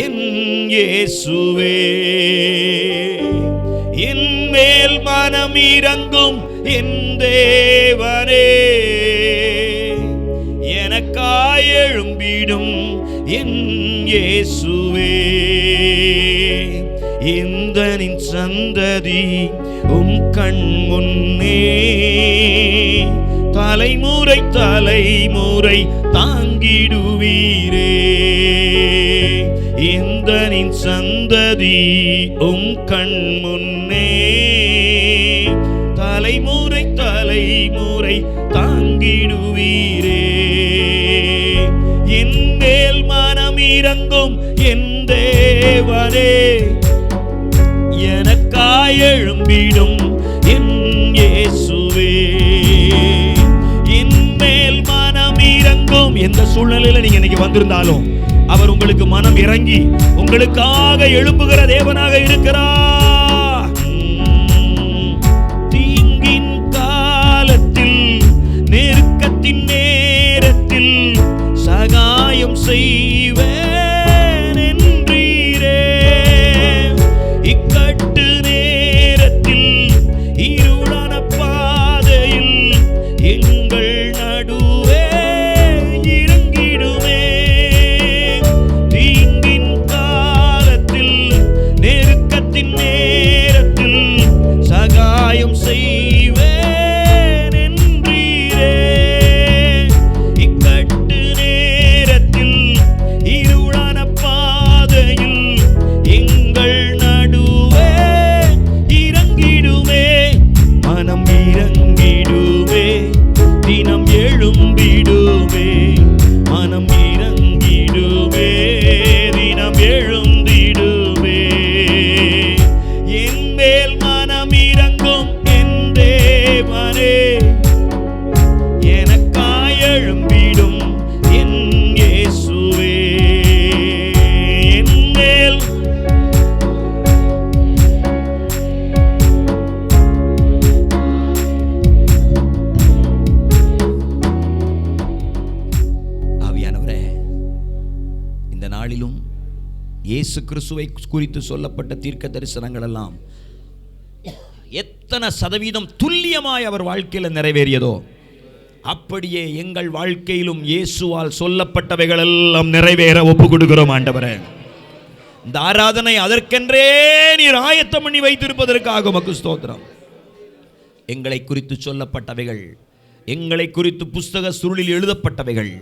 என் இயேசுவே. என் மேல் மனம் இறங்கும் என் தேவனே, எனக்காய் எழும்பிடும் என் இயேசுவே. இந்தனின் சந்ததி உம் கண் முன்னே தலைமுறை தலைமுறை தாங்கிடுவீரே. இந்தனின் சந்ததி உம் கண் முன்னே தலைமுறை தலைமுறை தாங்கிடுவீரே. என் மேல் மனம் இறங்கும் என் தேவனே, எனக்காய் எழும்பிடும் என் இயேசுவே. என் மேல் மனம் இறங்கும். எந்த சூழ்நிலையில நீங்க இன்னைக்கு வந்திருந்தாலும் அவர் உங்களுக்கு மனம் இறங்கி உங்களுக்காக எழும்புகிற தேவனாக இருக்கிறார். தீங்கின் காலத்தில் நெருக்கத்தின் நேரத்தில் சகாயம் செய்வேன் என்றீரே. இக்கட்டு நேரத்தில் இருளான பாதையில் எங்கள் நடுவே இறங்கிடுமே. தீங்கின் காலத்தில் நெருக்கத்தின் நேரத்தில் சகாயம் செய்வேன் என்றீரே. இக்கட்டு நேரத்தில் இருளான பாதையில் எங்கள் நடுவே இறங்கிடுமே. மனம் இறங்கிடுமே, தினம் எழும்பிடுமே. மனம் இறங்கிடுமே, தினம் எழுந்திடுமே. என் மேல் மனம் இறங்கும் என் தேவனே, எனக்காய் எழும்பிடும் என் இயேசுவே. என் மேல் ஆவியானவரே, இந்த நாளிலும் இயேசு கிறிஸ்துவை குறித்து சொல்லப்பட்ட தீர்க்க தரிசனங்கள் எல்லாம் எத்தனை சதவீதம் துல்லியமாய் அவர் வாழ்க்கையில் நிறைவேறியதோ அப்படியே எங்கள் வாழ்க்கையிலும் இயேசுவால் சொல்லப்பட்டவைகள் எல்லாம் நிறைவேற ஒப்பு கொடுக்கிறோம் ஆண்டவரே. இந்த ஆராதனை அதற்கென்றே நீர் ஆயத்தம் பண்ணி வைத்திருப்பதற்காக உமக்கு ஸ்தோத்திரம். எங்களை குறித்து சொல்லப்பட்டவைகள், எங்களை குறித்து புஸ்தக சுருளில் எழுதப்பட்டவைகள்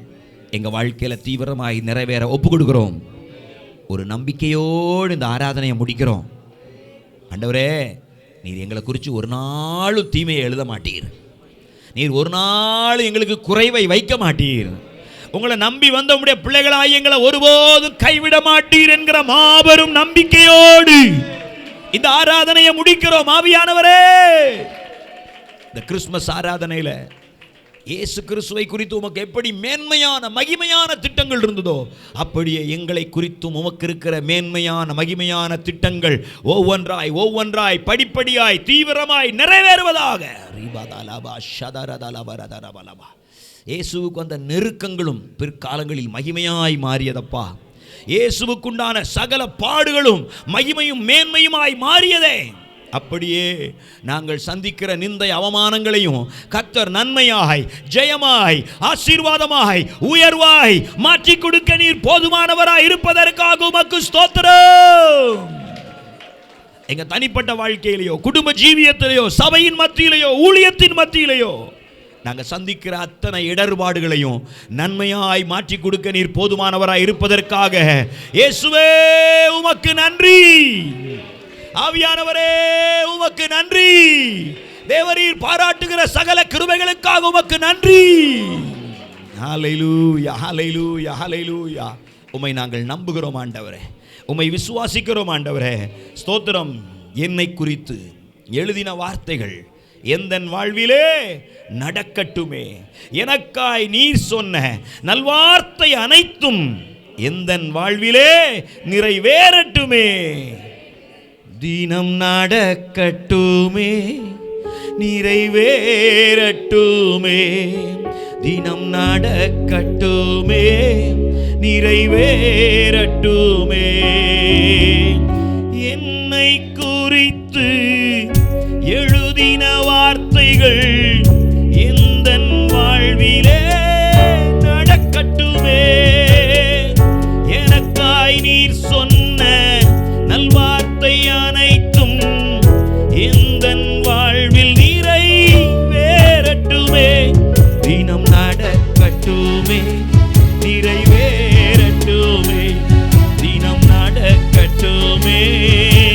எங்க வாழ்க்கையில தீவிரமாய் நிறைவேற ஒப்பு கொடுக்கிறோம். ஒரு நம்பிக்கையோடு இந்த ஆராதனையை முடிக்கிறோம். ஆண்டவரே, நீர் எங்களை குறித்து ஒரு நாளும் தீமையை எழுத மாட்டீர். நீர் ஒரு நாள் எங்களுக்கு குறைவை வைக்க மாட்டீர். உங்களை நம்பி வந்த உங்களுடைய பிள்ளைகளாய் எங்களை ஒருபோதும் கைவிட மாட்டீர் என்கிற மாபெரும் நம்பிக்கையோடு இந்த ஆராதனையை முடிக்கிறோம். ஆவியானவரே, இந்த கிறிஸ்துமஸ் ஆராதனையில இயேசு கிறிஸ்துவை குறித்து உமக்கு எப்படி மேன்மையான மகிமையான திட்டங்கள் இருந்ததோ அப்படியே எங்களை குறித்தும் உமக்கு இருக்கிற மேன்மையான மகிமையான திட்டங்கள் ஒவ்வொன்றாய் ஒவ்வொன்றாய் படிப்படியாய் தீவிரமாய் நிறைவேறுவதாக. இயேசுவுக்கு வந்த நெருக்கங்களும் பிற்காலங்களில் மகிமையாய் மாறியதப்பா. இயேசுவுக்குண்டான சகல பாடுகளும் மகிமையும் மேன்மையுமாய் மாறியதே. அப்படியே நாங்கள் சந்திக்கிற நிந்தை அவமானங்களையும் கர்த்தர் நன்மையாய் ஜெயமாய் ஆசீர்வாதமாய் உயர்வாய் மாற்றி கொடுக்க நீர் போதுமானவராய் இருப்பதற்காக உமக்கு ஸ்தோத்திரம். எங்க தனிப்பட்ட வாழ்க்கையிலேயோ, குடும்ப ஜீவியத்திலேயோ, சபையின் மத்தியிலேயோ, ஊழியத்தின் மத்தியிலேயோ நாங்கள் சந்திக்கிற அத்தனை இடர்பாடுகளையும் நன்மையாய் மாற்றி கொடுக்க நீர் போதுமானவராய் இருப்பதற்காக இயேசுவே உமக்கு நன்றி. ஆவியானவரே உமக்கு நன்றி. தேவரீர் பாராட்டுகிற சகல கிருபைகளுக்காக உமக்கு நன்றி. ஹல்லேலூயா ஹல்லேலூயா ஹல்லேலூயா. உம்மை நாங்கள் நம்புகிறோம் ஆண்டவரே, உம்மை விசுவாசிக்கிறோம் ஆண்டவரே. ஸ்தோத்திரம். என்னை குறித்து எழுதின வார்த்தைகள் எந்தன் வாழ்விலே நடக்கட்டுமே. எனக்காய் நீர் சொன்ன நல்வார்த்தை அனைத்தும் எந்தன் வாழ்விலே நிறைவேறட்டுமே. தினம் நடக்கட்டுமே, நிறைவேறட்டுமே. தினம் நடக்கட்டுமே, நிறைவேறட்டுமே. என்னை குறித்து எழுதின வார்த்தைகள் எந்தன் வாழ்விலே நடக்கட்டுமே. எனக்காய் நீர் சொன்ன நல்வார்த்தை அனைத்தும் எந்தன் வாழ்வில் நிறைவேறட்டுமே. தினம் நடக்கட்டுமே, நிறைவேறட்டுமே. தினம் நடக்கட்டுமே,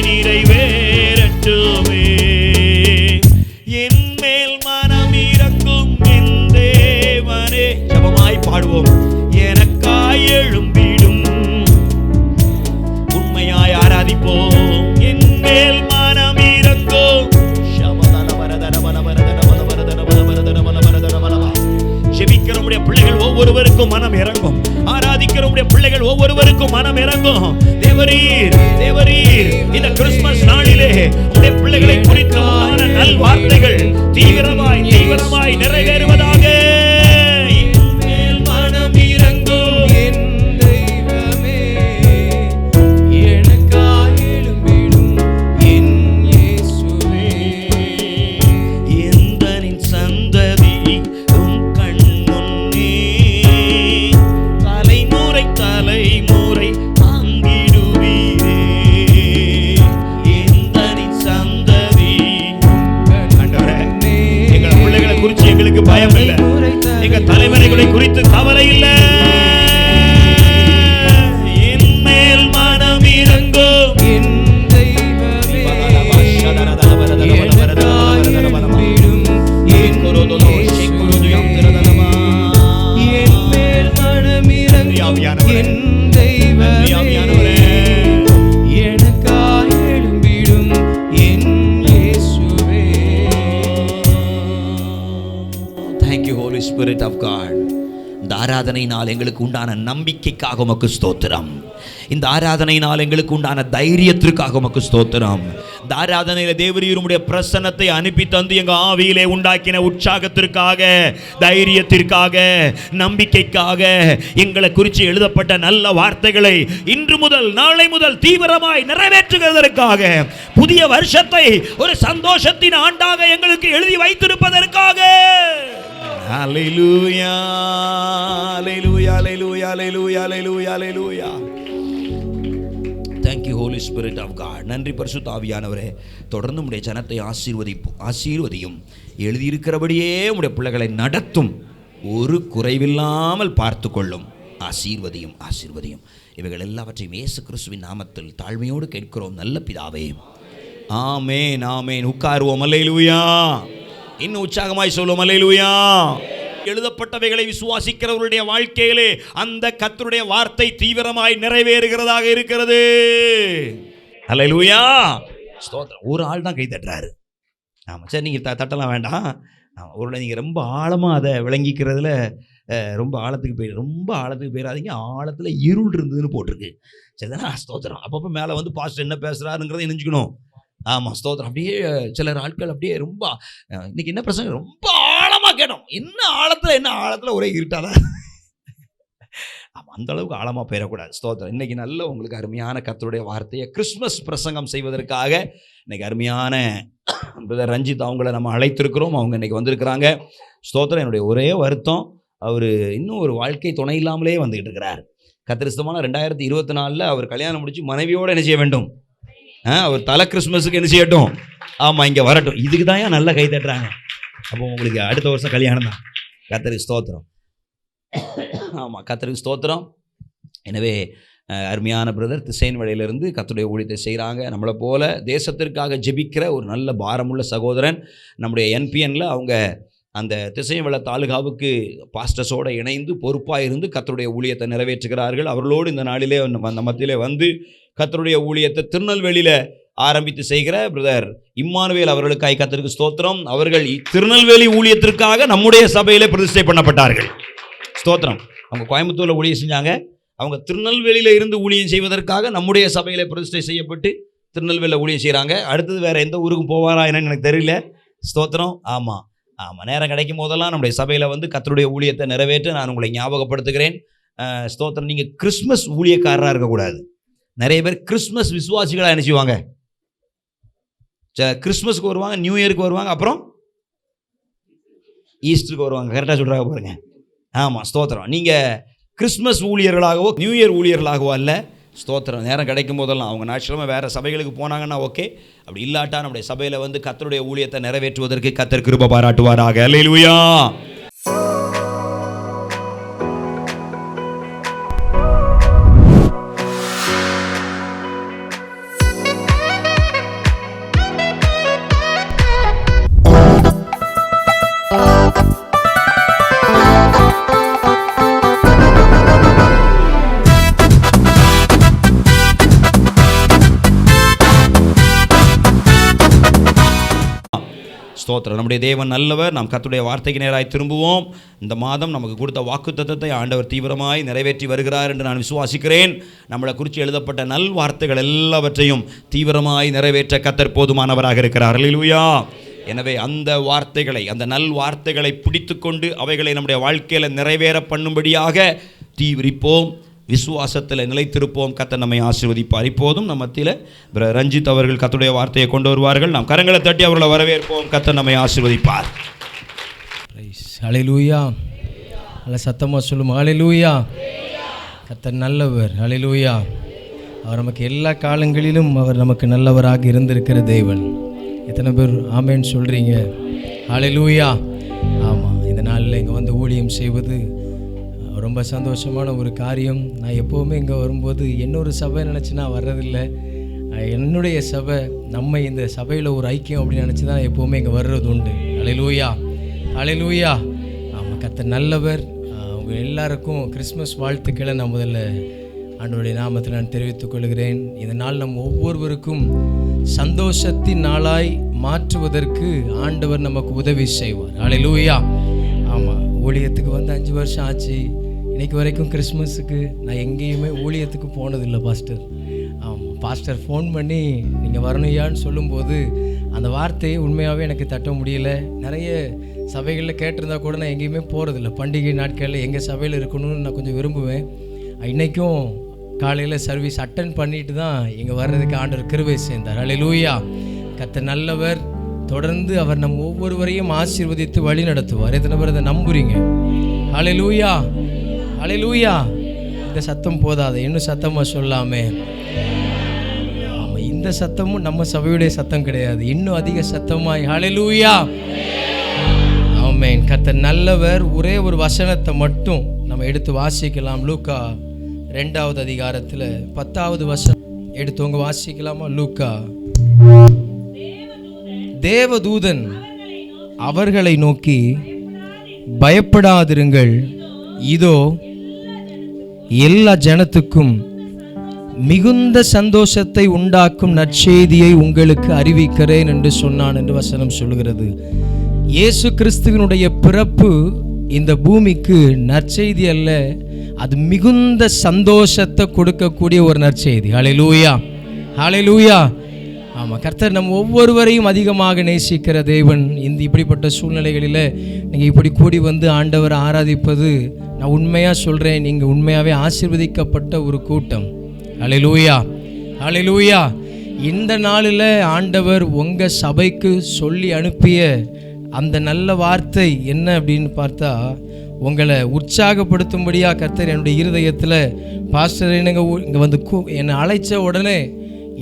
நிறைவேறட்டுமே. என் மேல் மனம் இறங்கும் என் தேவனே. ஜெபமாய் பாடுவோம். எனக்காய் எழும்பிடும், உண்மையாய் ஆராதிப்போம். என் மேல் மனம் இறங்கும். ஜெபிக்கிறவருடைய பிள்ளைகள் ஒவ்வொருவருக்கும் மனம் இறங்கும். ஆராதிக்கிறவருடைய பிள்ளைகள் ஒவ்வொருவருக்கும் மனம் இறங்கும். தேவரீர், தேவரீர், இந்த கிறிஸ்துமஸ் நாளிலே உடைய பிள்ளைகளை குறித்து நல் வார்த்தைகள் தீவிரமாய் தீவிரமாய் நிறைவேறுவதாக. என் மேல் மனம் இறங்கும் என் தெய்வமே, எனக்காய் எழும்பிடும் என் இயேசுவே. எந்தனின் சந்ததி உம் கண் முன்னே தலைமுறை தலைமுறை தாங்கிடுவீரே. எந்தனின் சந்ததி. எங்கள் பிள்ளைகளை குறித்து எங்களுக்கு பயம் இல்லை, எங்க தலைமுறைகளை குறித்து கவலை இல்லை. என் மேல் மனம் இறங்கும் என் தெய்வமே, என் மேல் மனம் இறங்கும் என் தெய்வமே, எனக்காய் எழும்பிடும் என் இயேசுவே. Thank you Holy Spirit of God. இந்த ஆராதனையினால் எங்களுக்கு உண்டான நம்பிக்கைக்காக உமக்கு ஸ்தோத்திரம். இந்த ஆராதனையினால் எங்களுக்கு உண்டான தைரியத்திற்காக உமக்கு ஸ்தோத்திரம். இந்த ஆராதனையில தேவரீர் உம்முடைய பிரசன்னத்தை அனுப்பி தந்து எங்க ஆவியிலே உண்டாக்கின உற்சாகத்திற்காக, தைரியத்திற்காக, நம்பிக்கைக்காக, எங்களை குறித்து எழுதப்பட்ட நல்ல வார்த்தைகளை இன்று முதல் நாளை முதல் தீவிரமாய் நிறைவேற்றுவதற்காக, புதிய வருஷத்தை ஒரு சந்தோஷத்தின் ஆண்டாக எங்களுக்கு எழுதி வைத்திருப்பதற்காக. Hallelujah, hallelujah, hallelujah, hallelujah, hallelujah, hallelujah. Thank you Holy Spirit of God. நன்றி பரிசுத்த ஆவியானவரே. தொடர்ந்து உம்முடைய ஜனத்தை ஆசீர்வதியும். எழுதியிருக்கிறபடியே உம்முடைய பிள்ளைகளை நடத்தும். ஒரு குறைவில்லாமல் பார்த்து கொள்ளும். ஆசீர்வதியும், ஆசீர்வதியும். இவைகள் எல்லாவற்றையும் இயேசு கிறிஸ்துவின் நாமத்தில் தாழ்மையோடு கேட்கிறோம் நல்ல பிதாவே. ஆமென், ஆமென். உட்காருவோம். அல்லேலூயா. இன்னும் உற்சாகமாய் சொல்லுவோம். அல்லேலூயா. எழுதப்பட்டவைகளை விசுவாசிக்கிறவருடைய வாழ்க்கையிலே அந்த கர்த்தருடைய வார்த்தை தீவிரமாய் நிறைவேறுகிறதாக இருக்கிறது. அல்லேலூயா. ஸ்தோத்திரம். ஒரு ஆள் தான் கை தட்டுறாரு. ஆமாம், சரி, நீங்கள் தட்டலாம் வேண்டாம். ஒரு நீங்கள் ரொம்ப ஆழமாக அதை விளங்கிக்கிறதுல ரொம்ப ஆழத்துக்கு போயிடாதீங்க. ஆழத்தில் இருள் இருந்ததுன்னு போட்டிருக்கு. சரிதானா? ஸ்தோத்திரம். அப்பப்போ மேலே வந்து பாஸ்டர் என்ன பேசுகிறாருங்கிறத நினைச்சுக்கணும். ஆமாம், ஸ்தோத்திரம். அப்படியே சிலர் ஆட்கள் அப்படியே ரொம்ப இன்னைக்கு என்ன பிரச்சனை, ரொம்ப ஆழமாக கேட்டோம். என்ன ஆழத்தில் ஒரே இருட்டாதான். ஆமாம், அந்த அளவுக்கு ஆழமாக போயிடக்கூடாது. ஸ்தோத்திரம். இன்னைக்கு நல்ல உங்களுக்கு அருமையான கர்த்தருடைய வார்த்தையை கிறிஸ்துமஸ் பிரசங்கம் செய்வதற்காக இன்னைக்கு அருமையான பிரதர் ரஞ்சித் அவங்கள நம்ம அழைத்திருக்கிறோம். அவங்க இன்னைக்கு வந்திருக்கிறாங்க. ஸ்தோத்திரம். என்னுடைய ஒரே வருத்தம், அவர் இன்னும் ஒரு வாழ்க்கை துணை இல்லாமலே வந்துகிட்டு இருக்கிறார். கர்த்தரிஸ்தமான 2024 அவர் கல்யாணம் முடிச்சு மனைவியோடு என்ன செய்ய வேண்டும்? அவர் தலை கிறிஸ்மஸுக்கு என்ன செய்யட்டும்? ஆமாம், இங்கே வரட்டும். இதுக்கு தான் ஏன் நல்ல கை தட்டுறாங்க. அப்போ உங்களுக்கு அடுத்த வருஷம் கல்யாணம் தான். கர்த்தருக்கு ஸ்தோத்திரம். ஆமாம், கர்த்தருக்கு ஸ்தோத்திரம். எனவே அருமையான பிரதர் திசைன் வழியிலிருந்து கர்த்தருடைய ஊழியத்தை செய்கிறாங்க. நம்மளை போல தேசத்திற்காக ஜெபிக்கிற ஒரு நல்ல பாரமுள்ள சகோதரன் நம்முடைய என்பிஎன்ல அவங்க அந்த திசைவள தாலுகாவுக்கு பாஸ்டர்ஸோடு இணைந்து பொறுப்பாக இருந்து கர்த்தருடைய ஊழியத்தை நிறைவேற்றுகிறார்கள். அவர்களோடு இந்த நாளிலே அந்த மத்தியிலே வந்து கர்த்தருடைய ஊழியத்தை திருநெல்வேலியில் ஆரம்பித்து செய்கிற பிரதர் இம்மானுவேல் அவர்களுக்காய் கர்த்தருக்கு ஸ்தோத்திரம். அவர்கள் திருநெல்வேலி ஊழியத்திற்காக நம்முடைய சபையிலே பிரதிஷ்டை பண்ணப்பட்டார்கள். ஸ்தோத்திரம். அவங்க கோயம்புத்தூரில் ஊழியம் செஞ்சாங்க. அவங்க திருநெல்வேலியில் இருந்து ஊழியம் செய்வதற்காக நம்முடைய சபையிலே பிரதிஷ்டை செய்யப்பட்டு திருநெல்வேலியில் ஊழியம் செய்கிறாங்க. அடுத்தது வேறு எந்த ஊருக்கும் போவாரா என்னன்னு எனக்கு தெரியல. ஸ்தோத்திரம். ஆமாம், நேரம் கிடைக்கும் போதெல்லாம் நம்முடைய சபையில் வந்து கர்த்தருடைய ஊழியத்தை நிறைவேற்ற நான் உங்களை ஞாபகப்படுத்துகிறேன். ஸ்தோத்திரம். நீங்கள் கிறிஸ்மஸ் ஊழியக்காரராக இருக்கக்கூடாது. நிறைய பேர் கிறிஸ்மஸ் விசுவாசிகளாக நினச்சிவாங்க. கிறிஸ்மஸ்க்கு வருவாங்க, நியூ இயருக்கு வருவாங்க, அப்புறம் ஈஸ்டருக்கு வருவாங்க. கரெக்டாக சொல்கிறாங்க பாருங்க. ஆமாம், ஸ்தோத்திரம். நீங்கள் கிறிஸ்மஸ் ஊழியர்களாகவோ நியூ இயர் ஊழியர்களாகவோ அல்ல. ஸ்தோத்திரம். நேரம் கிடைக்கும் போதெல்லாம் அவங்க ஞாயிற்றுக்கிழமை வேறு சபைகளுக்கு போனாங்கன்னா ஓகே. அப்படி இல்லாட்டா நம்முடைய சபையில் வந்து கர்த்தருடைய ஊழியத்தை நிறைவேற்றுவதற்கு கர்த்தர் கிருபை பாராட்டுவாராக. அல்லேலூயா. ஸ்தோத்திரம். நம்முடைய தேவன் நல்லவர். நாம் கர்த்தருடைய வார்த்தைக்கு நேராய் திரும்புவோம். இந்த மாதம் நமக்கு கொடுத்த வாக்குத்தத்தத்தை ஆண்டவர் தீவிரமாய் நிறைவேற்றி வருகிறார் என்று நான் விசுவாசிக்கிறேன். நம்மளை குறித்து எழுதப்பட்ட நல் வார்த்தைகள் எல்லாவற்றையும் தீவிரமாய் நிறைவேற்ற கர்த்தர் போதுமானவராக இருக்கிறார். அல்லேலூயா. எனவே அந்த வார்த்தைகளை, அந்த நல் வார்த்தைகளை பிடித்து கொண்டு அவைகளை நம்முடைய வாழ்க்கையில் நிறைவேற பண்ணும்படியாக தீவிரிப்போம், விசுவாசத்தில் நிலைத்திருப்போம். கர்த்தர் நம்மை ஆசீர்வதிப்பார். இப்போதும் நம்ம மத்தியில் ரஞ்சித் அவர்கள் கர்த்தருடைய வார்த்தையை கொண்டு வருவார்கள். நாம் கரங்களை தட்டி அவர்களை வரவேற்போம். கர்த்தர் நம்மை ஆசீர்வதிப்பார். ஹல்லேலூயா. நல்ல சத்தமாக சொல்லுமா ஹல்லேலூயா. கர்த்தர் நல்லவர். ஹல்லேலூயா. அவர் நமக்கு எல்லா காலங்களிலும் அவர் நமக்கு நல்லவராக இருந்திருக்கிற தேவன். எத்தனை பேர் ஆமேன்னு சொல்கிறீங்க? ஹல்லேலூயா. ஆமாம், இந்த நாளில் இங்கே வந்து ஊழியம் செய்வது ரொம்ப சந்தோஷமான ஒரு காரியம். நான் எப்போவுமே இங்கே வரும்போது இன்னொரு சபை நினச்சி நான் வர்றதில்லை. என்னுடைய சபை, நம்ம இந்த சபையில் ஒரு ஐக்கியம் அப்படின்னு நினச்சி தான் எப்போவுமே இங்கே வர்றது உண்டு. ஹல்லேலூயா. ஹல்லேலூயா. ஆமாம், கர்த்தர் நல்லவர். அவங்க எல்லாருக்கும் கிறிஸ்மஸ் வாழ்த்துக்களை நான் முதல்ல ஆண்டவருடைய நாமத்தில் நான் தெரிவித்துக் கொள்கிறேன். இந்த நாள் நம்ம ஒவ்வொருவருக்கும் சந்தோஷத்தின் நாளாய் மாற்றுவதற்கு ஆண்டவர் நமக்கு உதவி செய்வார். ஹல்லேலூயா. ஆமாம், ஊழியத்துக்கு வந்து 5 வருஷம் ஆச்சு. இன்றைக்கு வரைக்கும் கிறிஸ்மஸுக்கு நான் எங்கேயுமே ஊழியத்துக்கு போனதில்லை பாஸ்டர். ஆமாம், பாஸ்டர் ஃபோன் பண்ணி நீங்கள் வரணுயான்னு சொல்லும்போது அந்த வார்த்தையை உண்மையாகவே எனக்கு தட்ட முடியல. நிறைய சபைகளில் கேட்டிருந்தா கூட நான் எங்கேயுமே போகிறதில்ல. பண்டிகை நாட்களில் எங்கள் சபையில் இருக்கணும்னு நான் கொஞ்சம் விரும்புவேன். இன்றைக்கும் காலையில் சர்வீஸ் அட்டன் பண்ணிட்டு தான் இங்கே வர்றதுக்கு ஆண்டவர் கிருபை செய்தார். ஹல்லேலூயா. கர்த்தர் நல்லவர். தொடர்ந்து அவர் நம் ஒவ்வொருவரையும் ஆசீர்வதித்து வழி நடத்துவார். எத்தனை பேர் அதை நம்புறீங்க? ஹல்லேலூயா. ஹல்லேலூயா. இந்த சத்தம் போதாது, இன்னும் சத்தமாக சொல்லாமே. ஆமாம், இந்த சத்தமும் நம்ம சபையுடைய சத்தம் கிடையாது, இன்னும் அதிக சத்தமாய் ஹல்லேலூயா. ஆமென். கர்த்தர் நல்லவர். ஒரே ஒரு வசனத்தை மட்டும் நம்ம எடுத்து வாசிக்கலாம். லூக்கா 2வது அதிகாரத்தில் 10வது வசனம் எடுத்தவங்க வாசிக்கலாமா? லூக்கா. தேவதூதன் அவர்களை நோக்கி, பயப்படாதிருங்கள், இதோ எல்லா ஜனத்துக்கும் மிகுந்த சந்தோஷத்தை உண்டாக்கும் நற்செய்தியை உங்களுக்கு அறிவிக்கிறேன் என்று சொன்னான் என்று வசனம் சொல்கிறது. இயேசு கிறிஸ்துவினுடைய பிறப்பு இந்த பூமிக்கு நற்செய்தி அல்ல, அது மிகுந்த சந்தோஷத்தை கொடுக்கக்கூடிய ஒரு நற்செய்தி. ஹல்லேலூயா. ஹல்லேலூயா. ஆமாம், கர்த்தர் நம்ம ஒவ்வொருவரையும் அதிகமாக நேசிக்கிற தேவன். இந்த இப்படிப்பட்ட சூழ்நிலைகளில் நீங்கள் இப்படி கூடி வந்து ஆண்டவரை ஆராதிப்பது, நான் உண்மையாக சொல்கிறேன், நீங்கள் உண்மையாகவே ஆசீர்வதிக்கப்பட்ட ஒரு கூட்டம். ஹல்லேலூயா. ஹல்லேலூயா. இந்த நாளில் ஆண்டவர் உங்கள் சபைக்கு சொல்லி அனுப்பிய அந்த நல்ல வார்த்தை என்ன அப்படின்னு பார்த்தா, உங்களை உற்சாகப்படுத்தும்படியாக கர்த்தர் என்னுடைய இருதயத்தில், பாஸ்டர் என்னங்க இங்கே வந்து என்னை அழைச்ச உடனே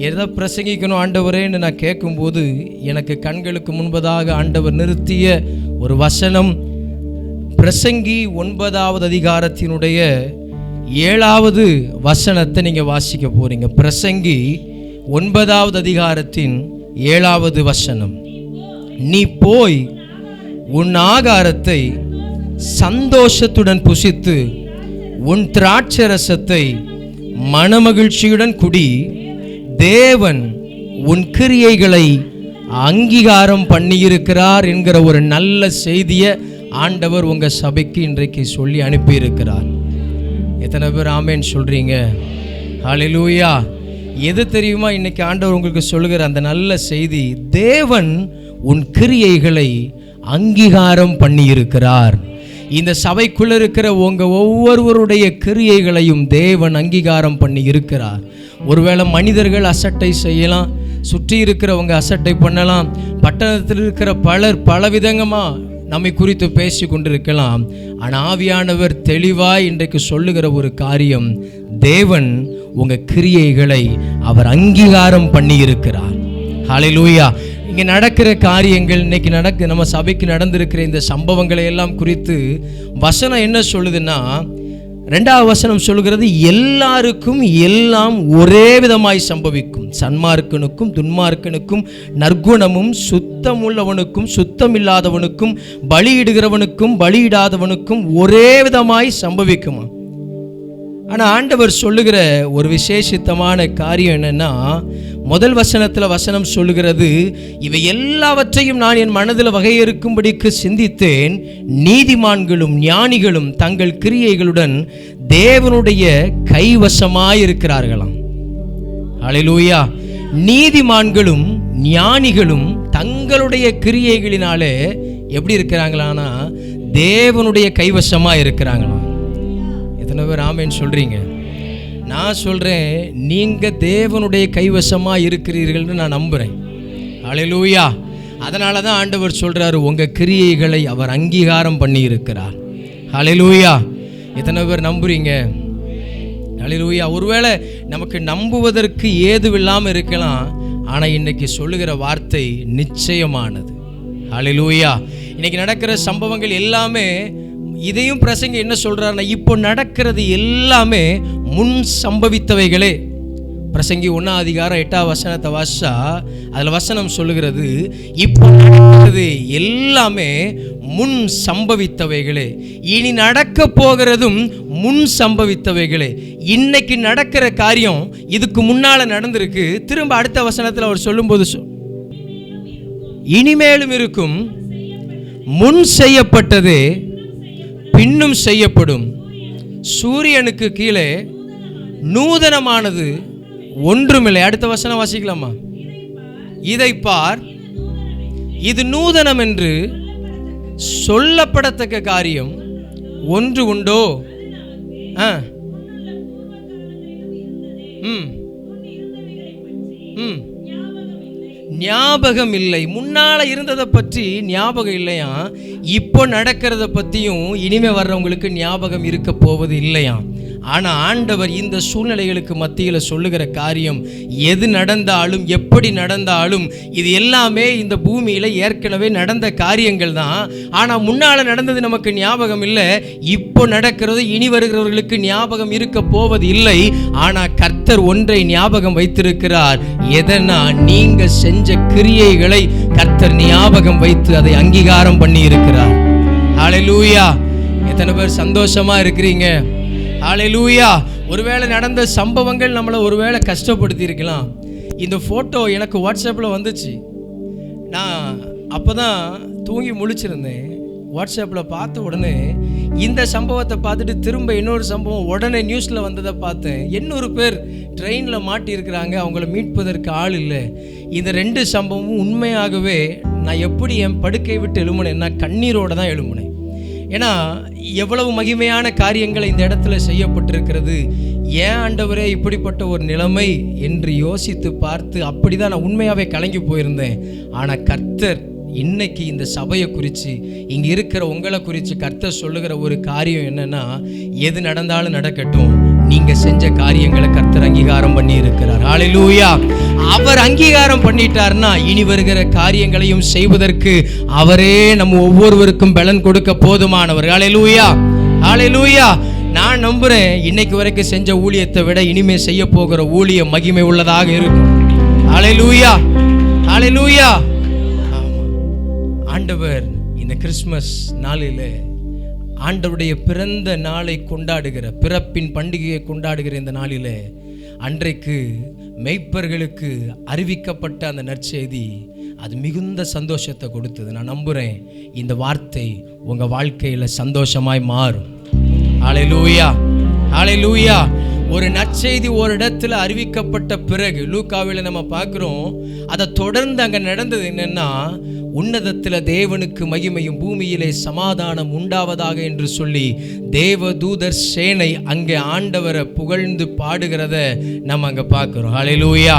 எதை பிரசங்கிக்கணும் ஆண்டவரேன்னு நான் கேட்கும்போது எனக்கு கண்களுக்கு முன்பதாக ஆண்டவர் நிறுத்திய ஒரு வசனம், பிரசங்கி 9வது அதிகாரத்தினுடைய 7வது வசனத்தை நீங்கள் வாசிக்க போகிறீங்க. பிரசங்கி 9வது அதிகாரத்தின் 7வது வசனம். நீ போய் உன் ஆகாரத்தை சந்தோஷத்துடன் புசித்து உன் திராட்சரசத்தை மனமகிழ்ச்சியுடன் குடி, தேவன் உன் கிரியைகளை அங்கீகாரம் பண்ணியிருக்கிறார் என்கிற ஒரு நல்ல செய்தியை ஆண்டவர் உங்க சபைக்கு இன்றைக்கு சொல்லி அனுப்பியிருக்கிறார். எத்தனை பேர் ஆமேன் சொல்றீங்க? ஹல்லேலூயா. எது தெரியுமா இன்னைக்கு ஆண்டவர் உங்களுக்கு சொல்லுகிற அந்த நல்ல செய்தி? தேவன் உன் கிரியைகளை அங்கீகாரம் பண்ணியிருக்கிறார். இந்த சபைக்குள்ள இருக்கிற உங்க ஒவ்வொருவருடைய கிரியைகளையும் தேவன் அங்கீகாரம் பண்ணி இருக்கிறார். ஒருவேளை மனிதர்கள் அசட்டை செய்யலாம், சுற்றி இருக்கிறவங்க அசட்டை பண்ணலாம், பட்டணத்தில் இருக்கிற பலர் பலவிதங்கமா நம்மை குறித்து பேசி கொண்டிருக்கலாம். ஆனால் ஆவியானவர் தெளிவாய் இன்றைக்கு சொல்லுகிற ஒரு காரியம், தேவன் உங்க கிரியைகளை அவர் அங்கீகாரம் பண்ணி இருக்கிறார். ஹல்லேலூயா. இங்கே நடக்கிற காரியங்கள், இன்னைக்கு நம்ம சபைக்கு நடந்திருக்கிற இந்த சம்பவங்களை எல்லாம் குறித்து வசனம் என்ன சொல்லுதுன்னா, 2வது வசனம் சொல்கிறது, எல்லாருக்கும் எல்லாம் ஒரே விதமாய் சம்பவிக்கும். சன்மார்க்கனுக்கும் துன்மார்க்கனுக்கும், நற்குணமும் சுத்தமுள்ளவனுக்கும் சுத்தமில்லாதவனுக்கும், பலியிடுகிறவனுக்கும் பலியிடாதவனுக்கும் ஒரே விதமாய் சம்பவிக்குமா. ஆனால் ஆண்டவர் சொல்லுகிற ஒரு விசேஷித்தமான காரியம் என்னன்னா, முதல் வசனத்தில் வசனம் சொல்லுகிறது, இவை எல்லாவற்றையும் நான் என் மனதில் வகையறுக்கும்படிக்கு சிந்தித்தேன். நீதிமான்களும் ஞானிகளும் தங்கள் கிரியைகளுடன் தேவனுடைய கைவசமாயிருக்கிறார்களாம். ஹல்லேலூயா. நீதிமான்களும் ஞானிகளும் தங்களுடைய கிரியைகளினாலே எப்படி இருக்கிறாங்களானா, தேவனுடைய கைவசமாக இருக்கிறாங்களாம். எத்தனை பேர் ஆமேன்னு சொல்றீங்க? நான் சொல்றேன், நீங்க தேவனுடைய கைவசமாக இருக்கிறீர்கள்னு நான் நம்புறேன். ஹல்லேலூயா. அதனால தான் ஆண்டவர் சொல்றாரு, உங்க கிரியைகளை அவர் அங்கீகாரம் பண்ணி இருக்கிறார். ஹல்லேலூயா. எத்தனை பேர் நம்புறீங்க? ஹல்லேலூயா. ஒருவேளை நமக்கு நம்புவதற்கு ஏதுவில்லாமல் இருக்கலாம், ஆனால் இன்னைக்கு சொல்லுகிற வார்த்தை நிச்சயமானது. ஹல்லேலூயா. இன்னைக்கு நடக்கிற சம்பவங்கள் எல்லாமே, இதையும் பிரசங்க என்ன சொல்றாருன்னா, இப்போ நடக்கிறது எல்லாமே முன் சம்பவித்தவைகளே. பிரசங்கி 1ஆம் அதிகாரம் 8ஆம் வசனத்தை வாசிச்சா அதில் வசனம் சொல்லுகிறது, இப்போ நடக்கிறது எல்லாமே முன் சம்பவித்தவைகளே, இனி நடக்க போகிறதும் முன் சம்பவித்தவைகளே. இன்னைக்கு நடக்கிற காரியம் இதுக்கு முன்னால நடந்திருக்கு. திரும்ப அடுத்த வசனத்தில் அவர் சொல்லும்போது, இனிமேலும் இருக்கும், முன் செய்யப்பட்டதே பின்னும் செய்யப்படும், சூரியனுக்கு கீழே நூதனமானது ஒன்றுமில்லை. அடுத்த வசனம் வாசிக்கலாமா? இதை பார், இது நூதனம் என்று சொல்லப்படத்தக்க காரியம் ஒன்று உண்டோ? ஞாபகம் இல்லை. முன்னால இருந்ததை பற்றி ஞாபகம் இல்லையா, இப்போ நடக்கிறத பற்றியும் இனிமே வர்றவங்களுக்கு ஞாபகம் இருக்க போவது இல்லையா. ஆனால் ஆண்டவர் இந்த சூழ்நிலைகளுக்கு மத்தியில் சொல்லுகிற காரியம், எது நடந்தாலும் எப்படி நடந்தாலும் இது எல்லாமே இந்த பூமியில் ஏற்கனவே நடந்த காரியங்கள் தான். ஆனால் முன்னால் நடந்தது நமக்கு ஞாபகம் இல்லை, இப்போ நடக்கிறது இனி வருகிறவர்களுக்கு ஞாபகம் இருக்க போவது இல்லை. ஆனால் கர்த்தர் ஒன்றை ஞாபகம் வைத்திருக்கிறார். எதனா, நீங்கள் செஞ்ச கிரியைகளை கர்த்தர் ஞாபகம் வைத்து அதை அங்கீகாரம் பண்ணி இருக்கிறார். ஹல்லேலூயா. எத்தனை பேர் சந்தோஷமா இருக்கிறீங்க? ஹல்லேலூயா. ஒருவேளை நடந்த சம்பவங்கள் நம்மளை ஒருவேளை கஷ்டப்படுத்தி இருக்கலாம். இந்த ஃபோட்டோ எனக்கு வாட்ஸ்அப்பில் வந்துச்சு. நான் அப்போ தான் தூங்கி முழிச்சிருந்தேன். வாட்ஸ்அப்பில் பார்த்த உடனே இந்த சம்பவத்தை பார்த்துட்டு திரும்ப இன்னொரு சம்பவம் உடனே நியூஸில் வந்ததை பார்த்தேன். 800 பேர் ட்ரெயினில் மாட்டியிருக்கிறாங்க, அவங்கள மீட்பதற்கு ஆள் இல்லை. இந்த 2 சம்பவமும் உண்மையாகவே நான் எப்படி என் படுக்கை விட்டு எழும்புனேன்னா, கண்ணீரோடு தான் எழும்புனேன். ஏன்னா எவ்வளவு மகிமையான காரியங்கள் இந்த இடத்துல செய்யப்பட்டிருக்கிறது. ஏன் ஆண்டவரே இப்படிப்பட்ட ஒரு நிலைமை என்று யோசித்து பார்த்து அப்படி தான் நான் உண்மையாகவே கலங்கி போயிருந்தேன். ஆனால் கர்த்தர் இன்னைக்கு இந்த சபையை குறித்து, இங்கே இருக்கிற உங்களை குறித்து கர்த்தர் சொல்லுகிற ஒரு காரியம் என்னன்னா, எது நடந்தாலும் நடக்கட்டும், நீங்கள் செஞ்ச காரியங்களை கர்த்தர் அங்கீகாரம் பண்ணி இருக்கிறார். ஹல்லேலூயா. அவர் அங்கீகாரம் பண்ணிட்டார்னா இனி வருகிற காரியங்களையும் செய்வதற்கு அவரே நம்ம ஒவ்வொருவருக்கும் பலன் கொடுக்க போதுமானவர். ஹல்லேலூயா. ஹல்லேலூயா. நான் நம்புறேன், இன்னைக்கு வரைக்கும் செஞ்ச ஊழியத்தை விட இனிமே செய்ய போகிற ஊழியம் மகிமை உள்ளதாக இருக்கும். ஹல்லேலூயா. ஹல்லேலூயா. ஆண்டவர் இந்த கிறிஸ்மஸ் நாளில் ஆண்டவருடைய பிறந்த நாளை கொண்டாடுகிற, பிறப்பின் பண்டிகையை கொண்டாடுகிற இந்த நாளில் அன்றைக்கு மெய்ப்பர்களுக்கு அறிவிக்கப்பட்ட அந்த நற்செய்தி அது மிகுந்த சந்தோஷத்தை கொடுத்தது. நான் நம்புகிறேன் இந்த வார்த்தை உங்கள் வாழ்க்கையில் சந்தோஷமாய் மாறும். ஹல்லேலூயா, ஹல்லேலூயா. ஒரு நற்செய்தி ஒரு இடத்துல அறிவிக்கப்பட்ட பிறகு லூக்காவில் நம்ம பார்க்குறோம், அதை தொடர்ந்து அங்கே நடந்தது என்னன்னா, உன்னதத்தில் தேவனுக்கு மகிமையும் பூமியிலே சமாதானம் உண்டாவதாக என்று சொல்லி தேவதூதர் சேனை அங்கே ஆண்டவரை புகழ்ந்து பாடுகிறத நம்ம அங்கே பார்க்குறோம். ஹல்லேலூயா,